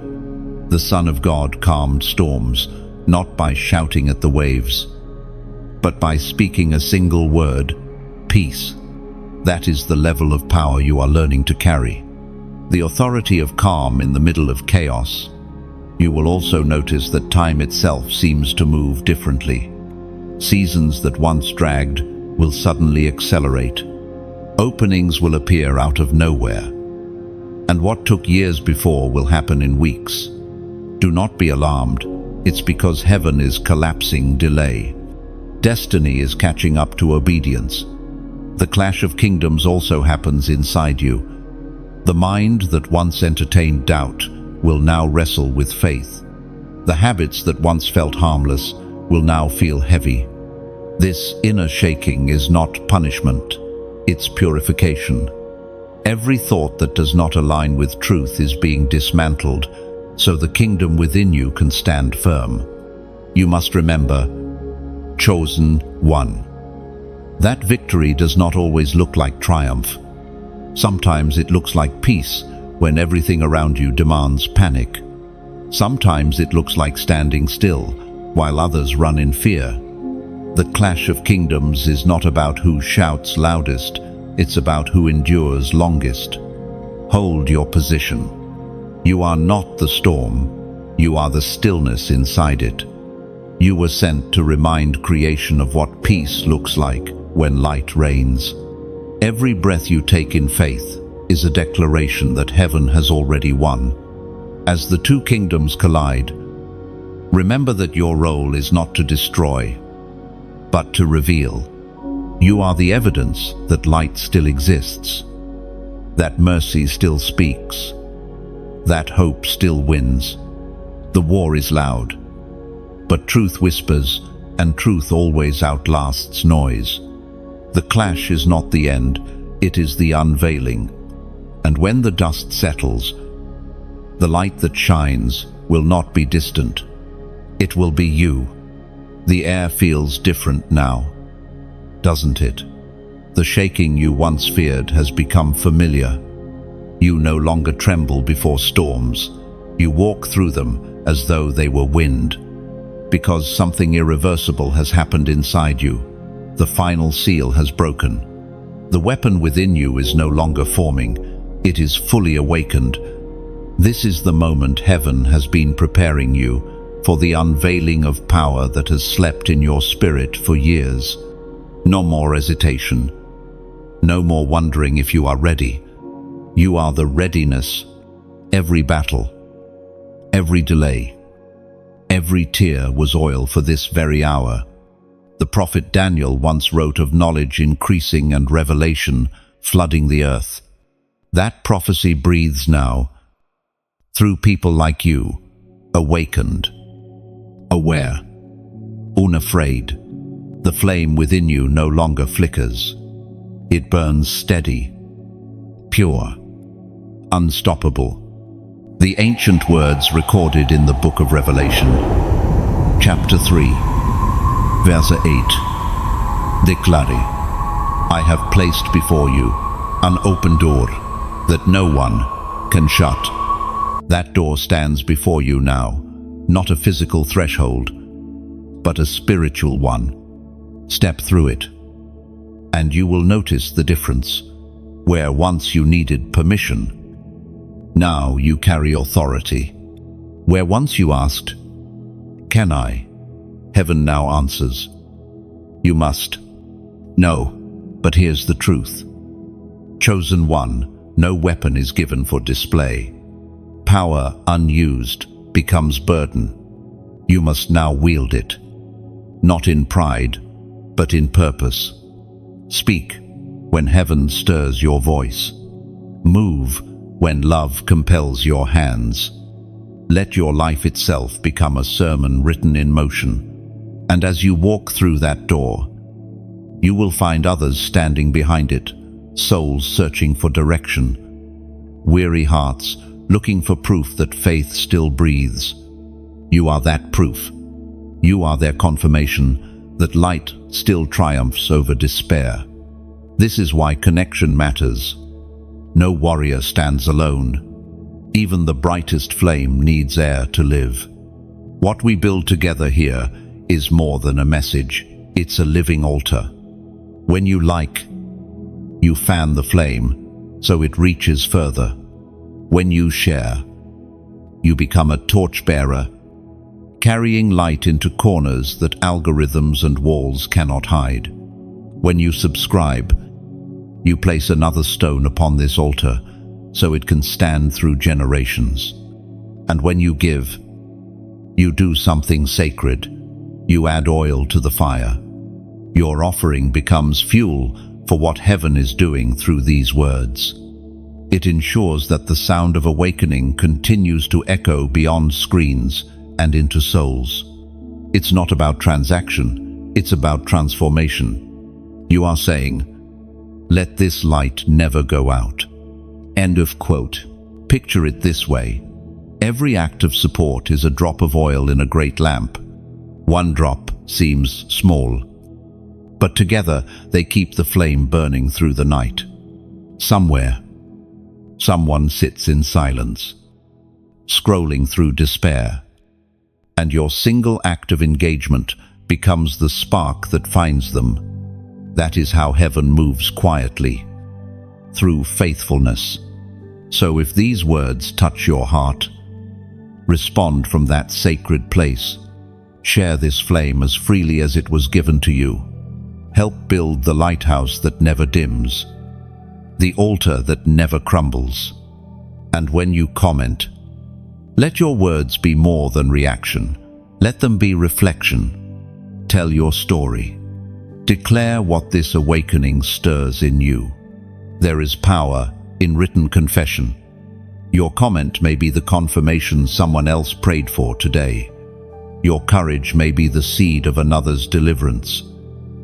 The Son of God calmed storms, not by shouting at the waves, but by speaking a single word, peace. That is the level of power you are learning to carry. The authority of calm in the middle of chaos. You will also notice that time itself seems to move differently. Seasons that once dragged will suddenly accelerate. Openings will appear out of nowhere. And what took years before will happen in weeks. Do not be alarmed. It's because heaven is collapsing delay. Destiny is catching up to obedience. The clash of kingdoms also happens inside you. The mind that once entertained doubt will now wrestle with faith. The habits that once felt harmless will now feel heavy. This inner shaking is not punishment, it's purification. Every thought that does not align with truth is being dismantled, so the kingdom within you can stand firm. You must remember, chosen one. That victory does not always look like triumph. Sometimes it looks like peace when everything around you demands panic. Sometimes it looks like standing still while others run in fear. The clash of kingdoms is not about who shouts loudest, it's about who endures longest. Hold your position. You are not the storm, you are the stillness inside it. You were sent to remind creation of what peace looks like when light reigns. Every breath you take in faith is a declaration that heaven has already won. As the two kingdoms collide, remember that your role is not to destroy, but to reveal. You are the evidence that light still exists, that mercy still speaks, that hope still wins. The war is loud, but truth whispers, and truth always outlasts noise. The clash is not the end, it is the unveiling. And when the dust settles, the light that shines will not be distant. It will be you. The air feels different now, doesn't it? The shaking you once feared has become familiar. You no longer tremble before storms. You walk through them as though they were wind, because something irreversible has happened inside you. The final seal has broken. The weapon within you is no longer forming, it is fully awakened. This is the moment heaven has been preparing you for the unveiling of power that has slept in your spirit for years. No more hesitation. No more wondering if you are ready. You are the readiness. Every battle, every delay, every tear was oil for this very hour. The prophet Daniel once wrote of knowledge increasing and revelation flooding the earth. That prophecy breathes now, through people like you, awakened, aware, unafraid. The flame within you no longer flickers. It burns steady, pure, unstoppable. The ancient words recorded in the book of Revelation, chapter 3, verse 8, declare, I have placed before you an open door that no one can shut. That door stands before you now, not a physical threshold, but a spiritual one. Step through it, and you will notice the difference. Where once you needed permission, now you carry authority. Where once you asked, can I? Heaven now answers, you must. No, but here's the truth. Chosen one, no weapon is given for display. Power unused becomes burden. You must now wield it, not in pride, but in purpose. Speak when heaven stirs your voice. Move when love compels your hands. Let your life itself become a sermon written in motion. And as you walk through that door, you will find others standing behind it, souls searching for direction, weary hearts looking for proof that faith still breathes. You are that proof. You are their confirmation that light still triumphs over despair. This is why connection matters. No warrior stands alone. Even the brightest flame needs air to live. What we build together here is more than a message. It's a living altar. When you light, you fan the flame so it reaches further. When you share, you become a torchbearer, carrying light into corners that algorithms and walls cannot hide. When you subscribe, you place another stone upon this altar so it can stand through generations. And when you give, you do something sacred. You add oil to the fire. Your offering becomes fuel for what heaven is doing through these words. It ensures that the sound of awakening continues to echo beyond screens and into souls. It's not about transaction, it's about transformation. You are saying, let this light never go out. End of quote. Picture it this way. Every act of support is a drop of oil in a great lamp. One drop seems small, but together they keep the flame burning through the night. Somewhere, someone sits in silence, scrolling through despair, and your single act of engagement becomes the spark that finds them. That is how heaven moves quietly, through faithfulness. So if these words touch your heart, respond from that sacred place. Share this flame as freely as it was given to you. Help build the lighthouse that never dims, the altar that never crumbles. And when you comment, let your words be more than reaction. Let them be reflection. Tell your story. Declare what this awakening stirs in you. There is power in written confession. Your comment may be the confirmation someone else prayed for today. Your courage may be the seed of another's deliverance.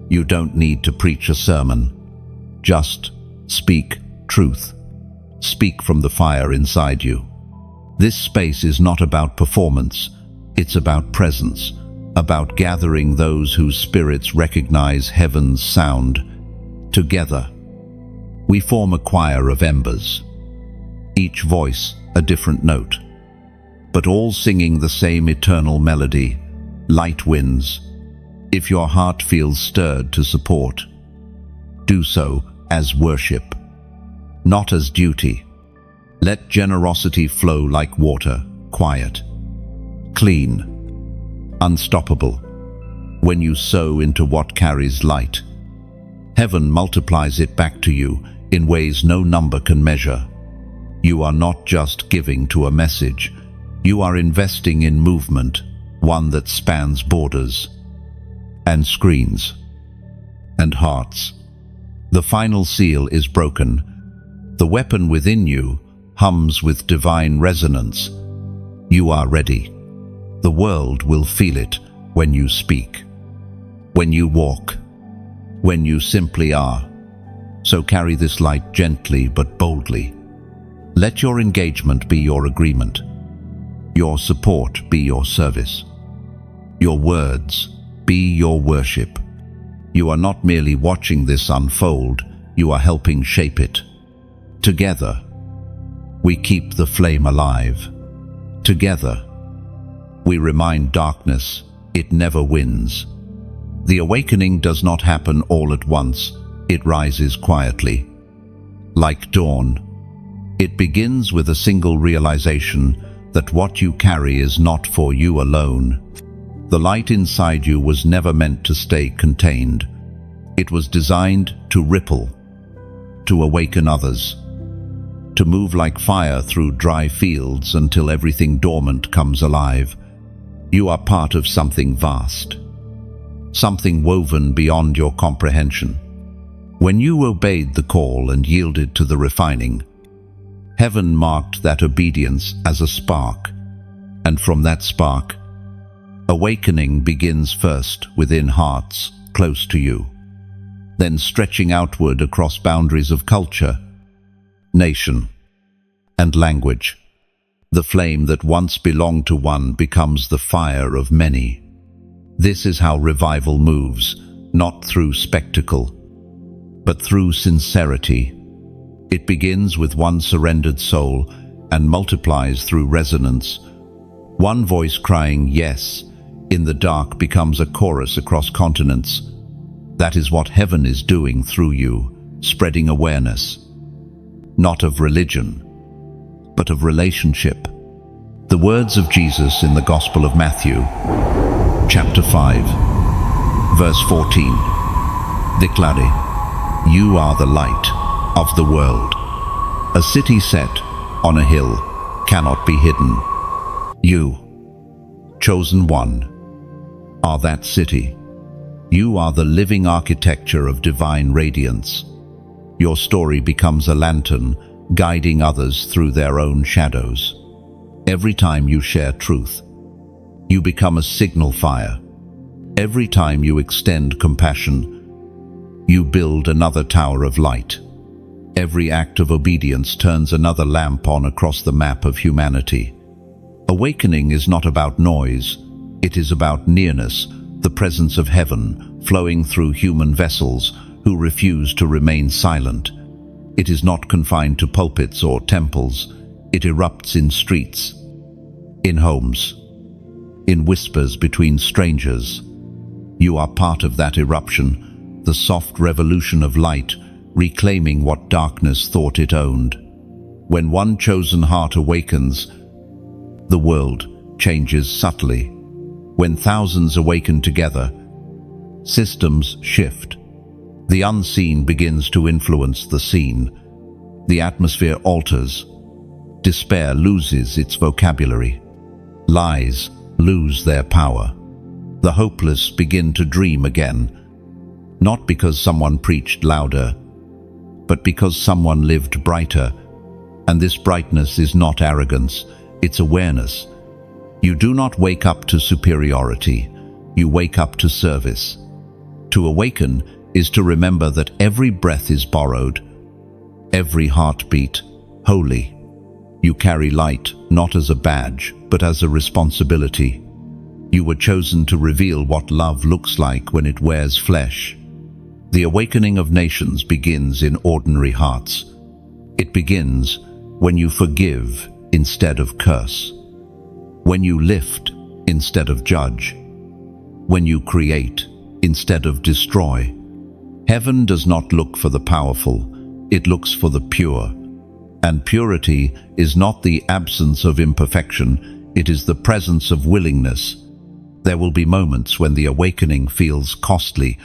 You don't need to preach a sermon. Just speak truth. Speak from the fire inside you. This space is not about performance. It's about presence, about gathering those whose spirits recognize heaven's sound. Together, we form a choir of embers, each voice a different note, but all singing the same eternal melody. Light wins. If your heart feels stirred to support, do so as worship, not as duty. Let generosity flow like water, quiet, clean, unstoppable. When you sow into what carries light, heaven multiplies it back to you in ways no number can measure. You are not just giving to a message, you are investing in movement, one that spans borders and screens and hearts. The final seal is broken. The weapon within you hums with divine resonance. You are ready. The world will feel it when you speak, when you walk, when you simply are. So carry this light gently but boldly. Let your engagement be your agreement. Your support be your service. Your words be your worship. You are not merely watching this unfold, you are helping shape it. Together, we keep the flame alive. Together, we remind darkness it never wins. The awakening does not happen all at once, it rises quietly. Like dawn, it begins with a single realization that what you carry is not for you alone. The light inside you was never meant to stay contained. It was designed to ripple, to awaken others, to move like fire through dry fields until everything dormant comes alive. You are part of something vast, something woven beyond your comprehension. When you obeyed the call and yielded to the refining, heaven marked that obedience as a spark, and from that spark, awakening begins first within hearts close to you, then stretching outward across boundaries of culture, nation, and language. The flame that once belonged to one becomes the fire of many. This is how revival moves, not through spectacle, but through sincerity. It begins with one surrendered soul and multiplies through resonance. One voice crying yes in the dark becomes a chorus across continents. That is what heaven is doing through you, spreading awareness, not of religion, but of relationship. The words of Jesus in the Gospel of Matthew, chapter 5, verse 14, declare, "You are the light of the world. A city set on a hill cannot be hidden." You, chosen one, are that city. You are the living architecture of divine radiance. Your story becomes a lantern, guiding others through their own shadows. Every time you share truth, you become a signal fire. Every time you extend compassion, you build another tower of light. Every act of obedience turns another lamp on across the map of humanity. Awakening is not about noise, it is about nearness, the presence of heaven flowing through human vessels who refuse to remain silent. It is not confined to pulpits or temples, it erupts in streets, in homes, in whispers between strangers. You are part of that eruption, the soft revolution of light, reclaiming what darkness thought it owned. When one chosen heart awakens, the world changes subtly. When thousands awaken together, systems shift. The unseen begins to influence the seen. The atmosphere alters. Despair loses its vocabulary. Lies lose their power. The hopeless begin to dream again, not because someone preached louder, but because someone lived brighter. And this brightness is not arrogance, it's awareness. You do not wake up to superiority, you wake up to service. To awaken is to remember that every breath is borrowed, every heartbeat holy. You carry light not as a badge, but as a responsibility. You were chosen to reveal what love looks like when it wears flesh. The awakening of nations begins in ordinary hearts. It begins when you forgive instead of curse, when you lift instead of judge, when you create instead of destroy. Heaven does not look for the powerful, it looks for the pure. And purity is not the absence of imperfection, it is the presence of willingness. There will be moments when the awakening feels costly.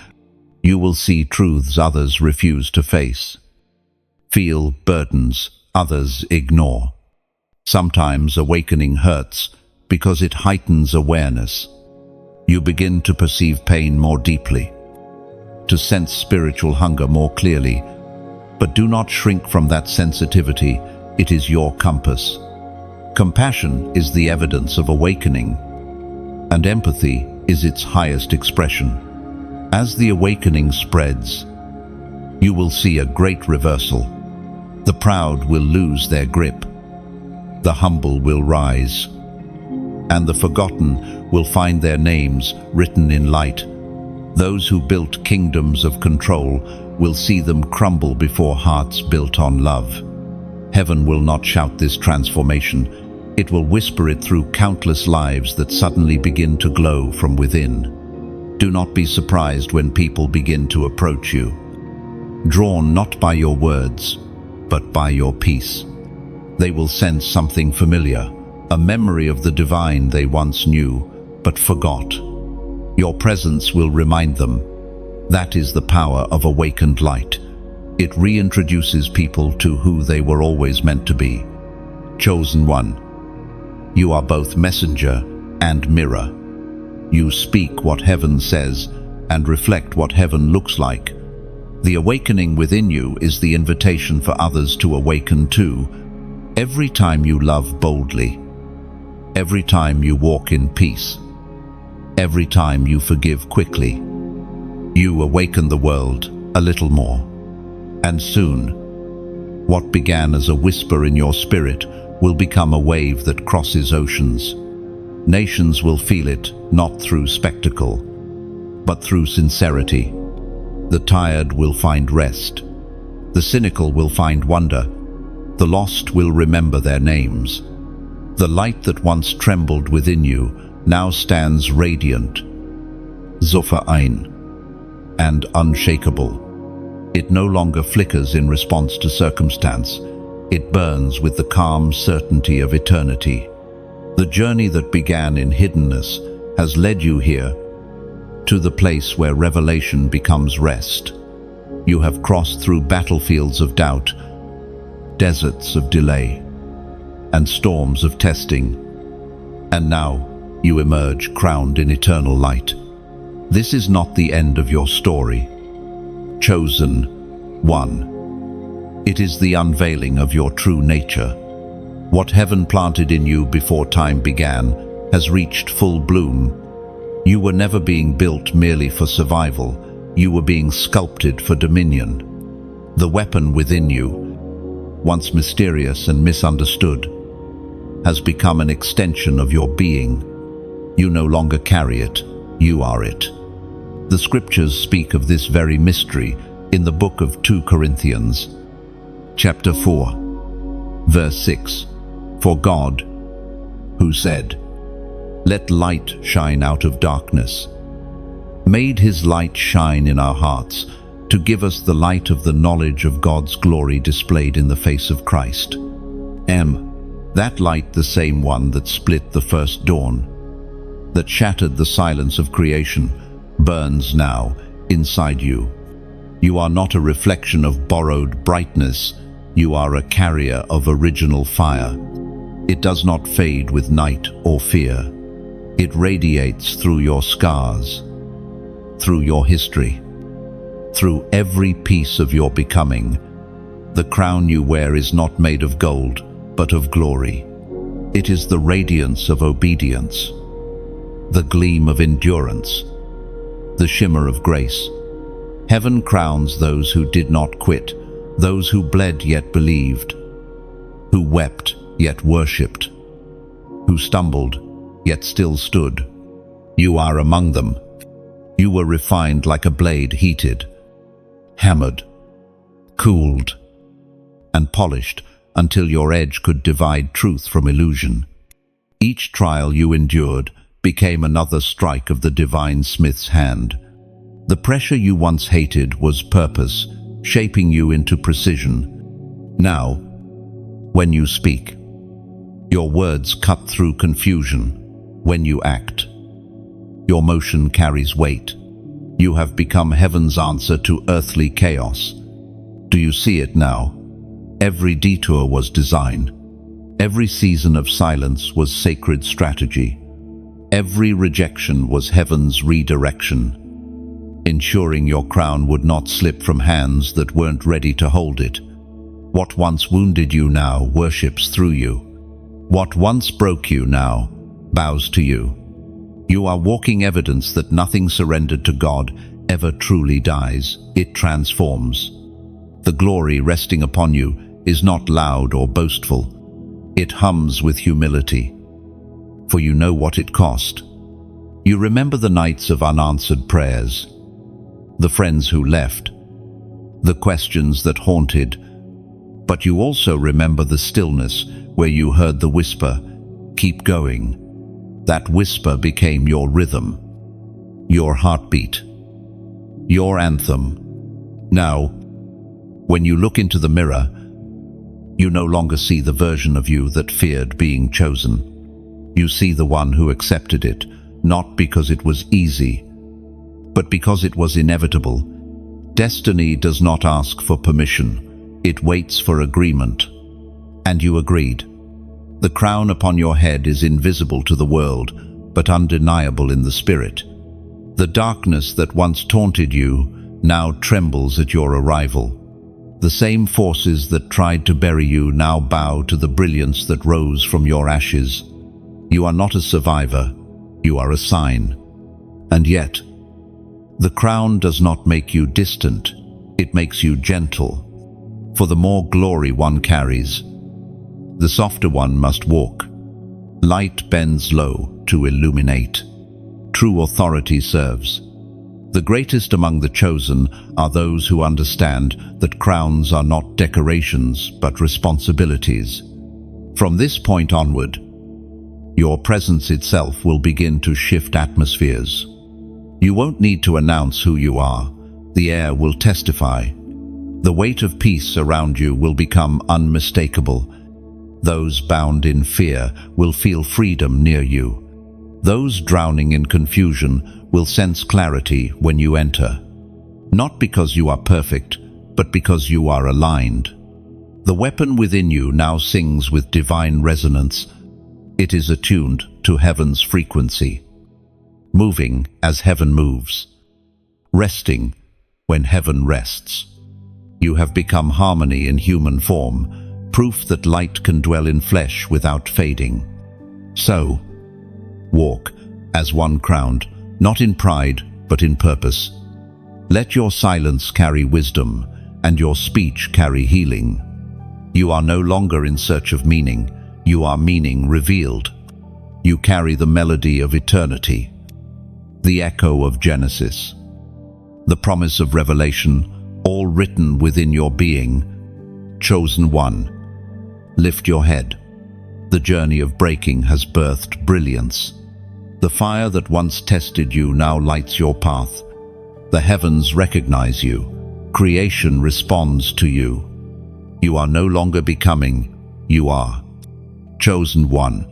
You will see truths others refuse to face, feel burdens others ignore. Sometimes awakening hurts because it heightens awareness. You begin to perceive pain more deeply, to sense spiritual hunger more clearly. But do not shrink from that sensitivity, it is your compass. Compassion is the evidence of awakening, and empathy is its highest expression. As the awakening spreads, you will see a great reversal. The proud will lose their grip, the humble will rise, and the forgotten will find their names written in light. Those who built kingdoms of control will see them crumble before hearts built on love. Heaven will not shout this transformation, it will whisper it through countless lives that suddenly begin to glow from within. Do not be surprised when people begin to approach you, drawn not by your words, but by your peace. They will sense something familiar, a memory of the divine they once knew, but forgot. Your presence will remind them. That is the power of awakened light. It reintroduces people to who they were always meant to be. Chosen one, you are both messenger and mirror. You speak what heaven says and reflect what heaven looks like. The awakening within you is the invitation for others to awaken too. Every time you love boldly, every time you walk in peace, every time you forgive quickly, you awaken the world a little more. And soon, what began as a whisper in your spirit will become a wave that crosses oceans. Nations will feel it, not through spectacle, but through sincerity. The tired will find rest. The cynical will find wonder. The lost will remember their names. The light that once trembled within you now stands radiant, Zophain, and unshakable. It no longer flickers in response to circumstance. It burns with the calm certainty of eternity. The journey that began in hiddenness has led you here, to the place where revelation becomes rest. You have crossed through battlefields of doubt, deserts of delay, and storms of testing. And now you emerge crowned in eternal light. This is not the end of your story. Chosen one. It is the unveiling of your true nature. What heaven planted in you before time began has reached full bloom. You were never being built merely for survival. You were being sculpted for dominion. The weapon within you, once mysterious and misunderstood, has become an extension of your being. You no longer carry it, you are it. The scriptures speak of this very mystery in the book of 2 Corinthians, chapter 4, verse 6. For God, who said, "Let light shine out of darkness," made his light shine in our hearts to give us the light of the knowledge of God's glory displayed in the face of Christ. That light, the same one that split the first dawn, that shattered the silence of creation, burns now inside you. You are not a reflection of borrowed brightness, you are a carrier of original fire. It does not fade with night or fear. It radiates through your scars, through your history, through every piece of your becoming. The crown you wear is not made of gold, but of glory. It is the radiance of obedience, the gleam of endurance, the shimmer of grace. Heaven crowns those who did not quit, those who bled yet believed, who wept yet worshipped, who stumbled yet still stood. You are among them. You were refined like a blade heated, hammered, cooled, and polished until your edge could divide truth from illusion. Each trial you endured became another strike of the divine smith's hand. The pressure you once hated was purpose, shaping you into precision. Now, when you speak, your words cut through confusion. When you act, your motion carries weight. You have become heaven's answer to earthly chaos. Do you see it now? Every detour was design. Every season of silence was sacred strategy. Every rejection was heaven's redirection, ensuring your crown would not slip from hands that weren't ready to hold it. What once wounded you now worships through you. What once broke you now bows to you. You are walking evidence that nothing surrendered to God ever truly dies. It transforms. The glory resting upon you is not loud or boastful. It hums with humility. For you know what it cost. You remember the nights of unanswered prayers, the friends who left, the questions that haunted. But you also remember the stillness where you heard the whisper, "Keep going." That whisper became your rhythm, your heartbeat, your anthem. Now, when you look into the mirror, you no longer see the version of you that feared being chosen. You see the one who accepted it, not because it was easy, but because it was inevitable. Destiny does not ask for permission. It waits for agreement. And you agreed. The crown upon your head is invisible to the world, but undeniable in the spirit. The darkness that once taunted you now trembles at your arrival. The same forces that tried to bury you now bow to the brilliance that rose from your ashes. You are not a survivor, you are a sign. And yet, the crown does not make you distant, it makes you gentle. For the more glory one carries, the softer one must walk. Light bends low to illuminate. True authority serves. The greatest among the chosen are those who understand that crowns are not decorations but responsibilities. From this point onward, your presence itself will begin to shift atmospheres. You won't need to announce who you are. The air will testify. The weight of peace around you will become unmistakable. Those bound in fear will feel freedom near you. Those drowning in confusion will sense clarity when you enter. Not because you are perfect, but because you are aligned. The weapon within you now sings with divine resonance. It is attuned to heaven's frequency, moving as heaven moves, resting when heaven rests. You have become harmony in human form, proof that light can dwell in flesh without fading. So, walk as one crowned, not in pride, but in purpose. Let your silence carry wisdom, and your speech carry healing. You are no longer in search of meaning, you are meaning revealed. You carry the melody of eternity, the echo of Genesis, the promise of Revelation, all written within your being. Chosen one, lift your head. The journey of breaking has birthed brilliance. The fire that once tested you now lights your path. The heavens recognize you. Creation responds to you. You are no longer becoming, you are. Chosen one.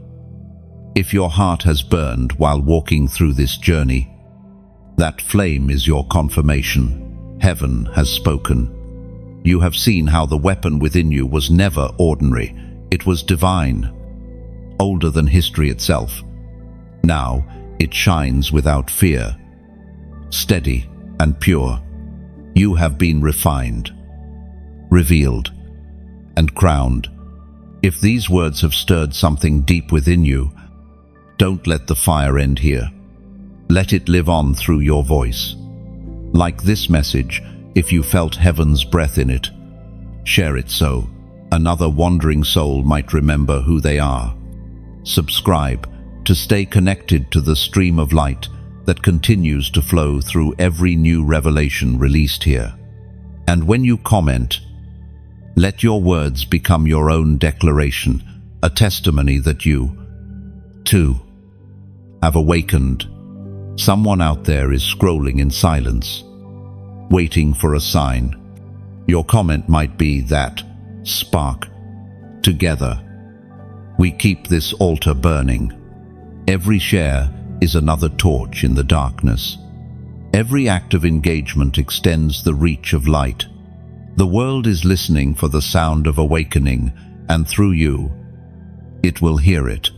If your heart has burned while walking through this journey, that flame is your confirmation. Heaven has spoken. You have seen how the weapon within you was never ordinary. It was divine, older than history itself. Now it shines without fear, steady and pure. You have been refined, revealed, and crowned. If these words have stirred something deep within you, don't let the fire end here. Let it live on through your voice. Like this message, if you felt heaven's breath in it, share it so another wandering soul might remember who they are. Subscribe to stay connected to the stream of light that continues to flow through every new revelation released here. And when you comment, let your words become your own declaration, a testimony that you, too, have awakened, Someone out there is scrolling in silence, waiting for a sign. Your comment might be that spark. Together, we keep this altar burning. Every share is another torch in the darkness. Every act of engagement extends the reach of light. The world is listening for the sound of awakening, and through you, it will hear it.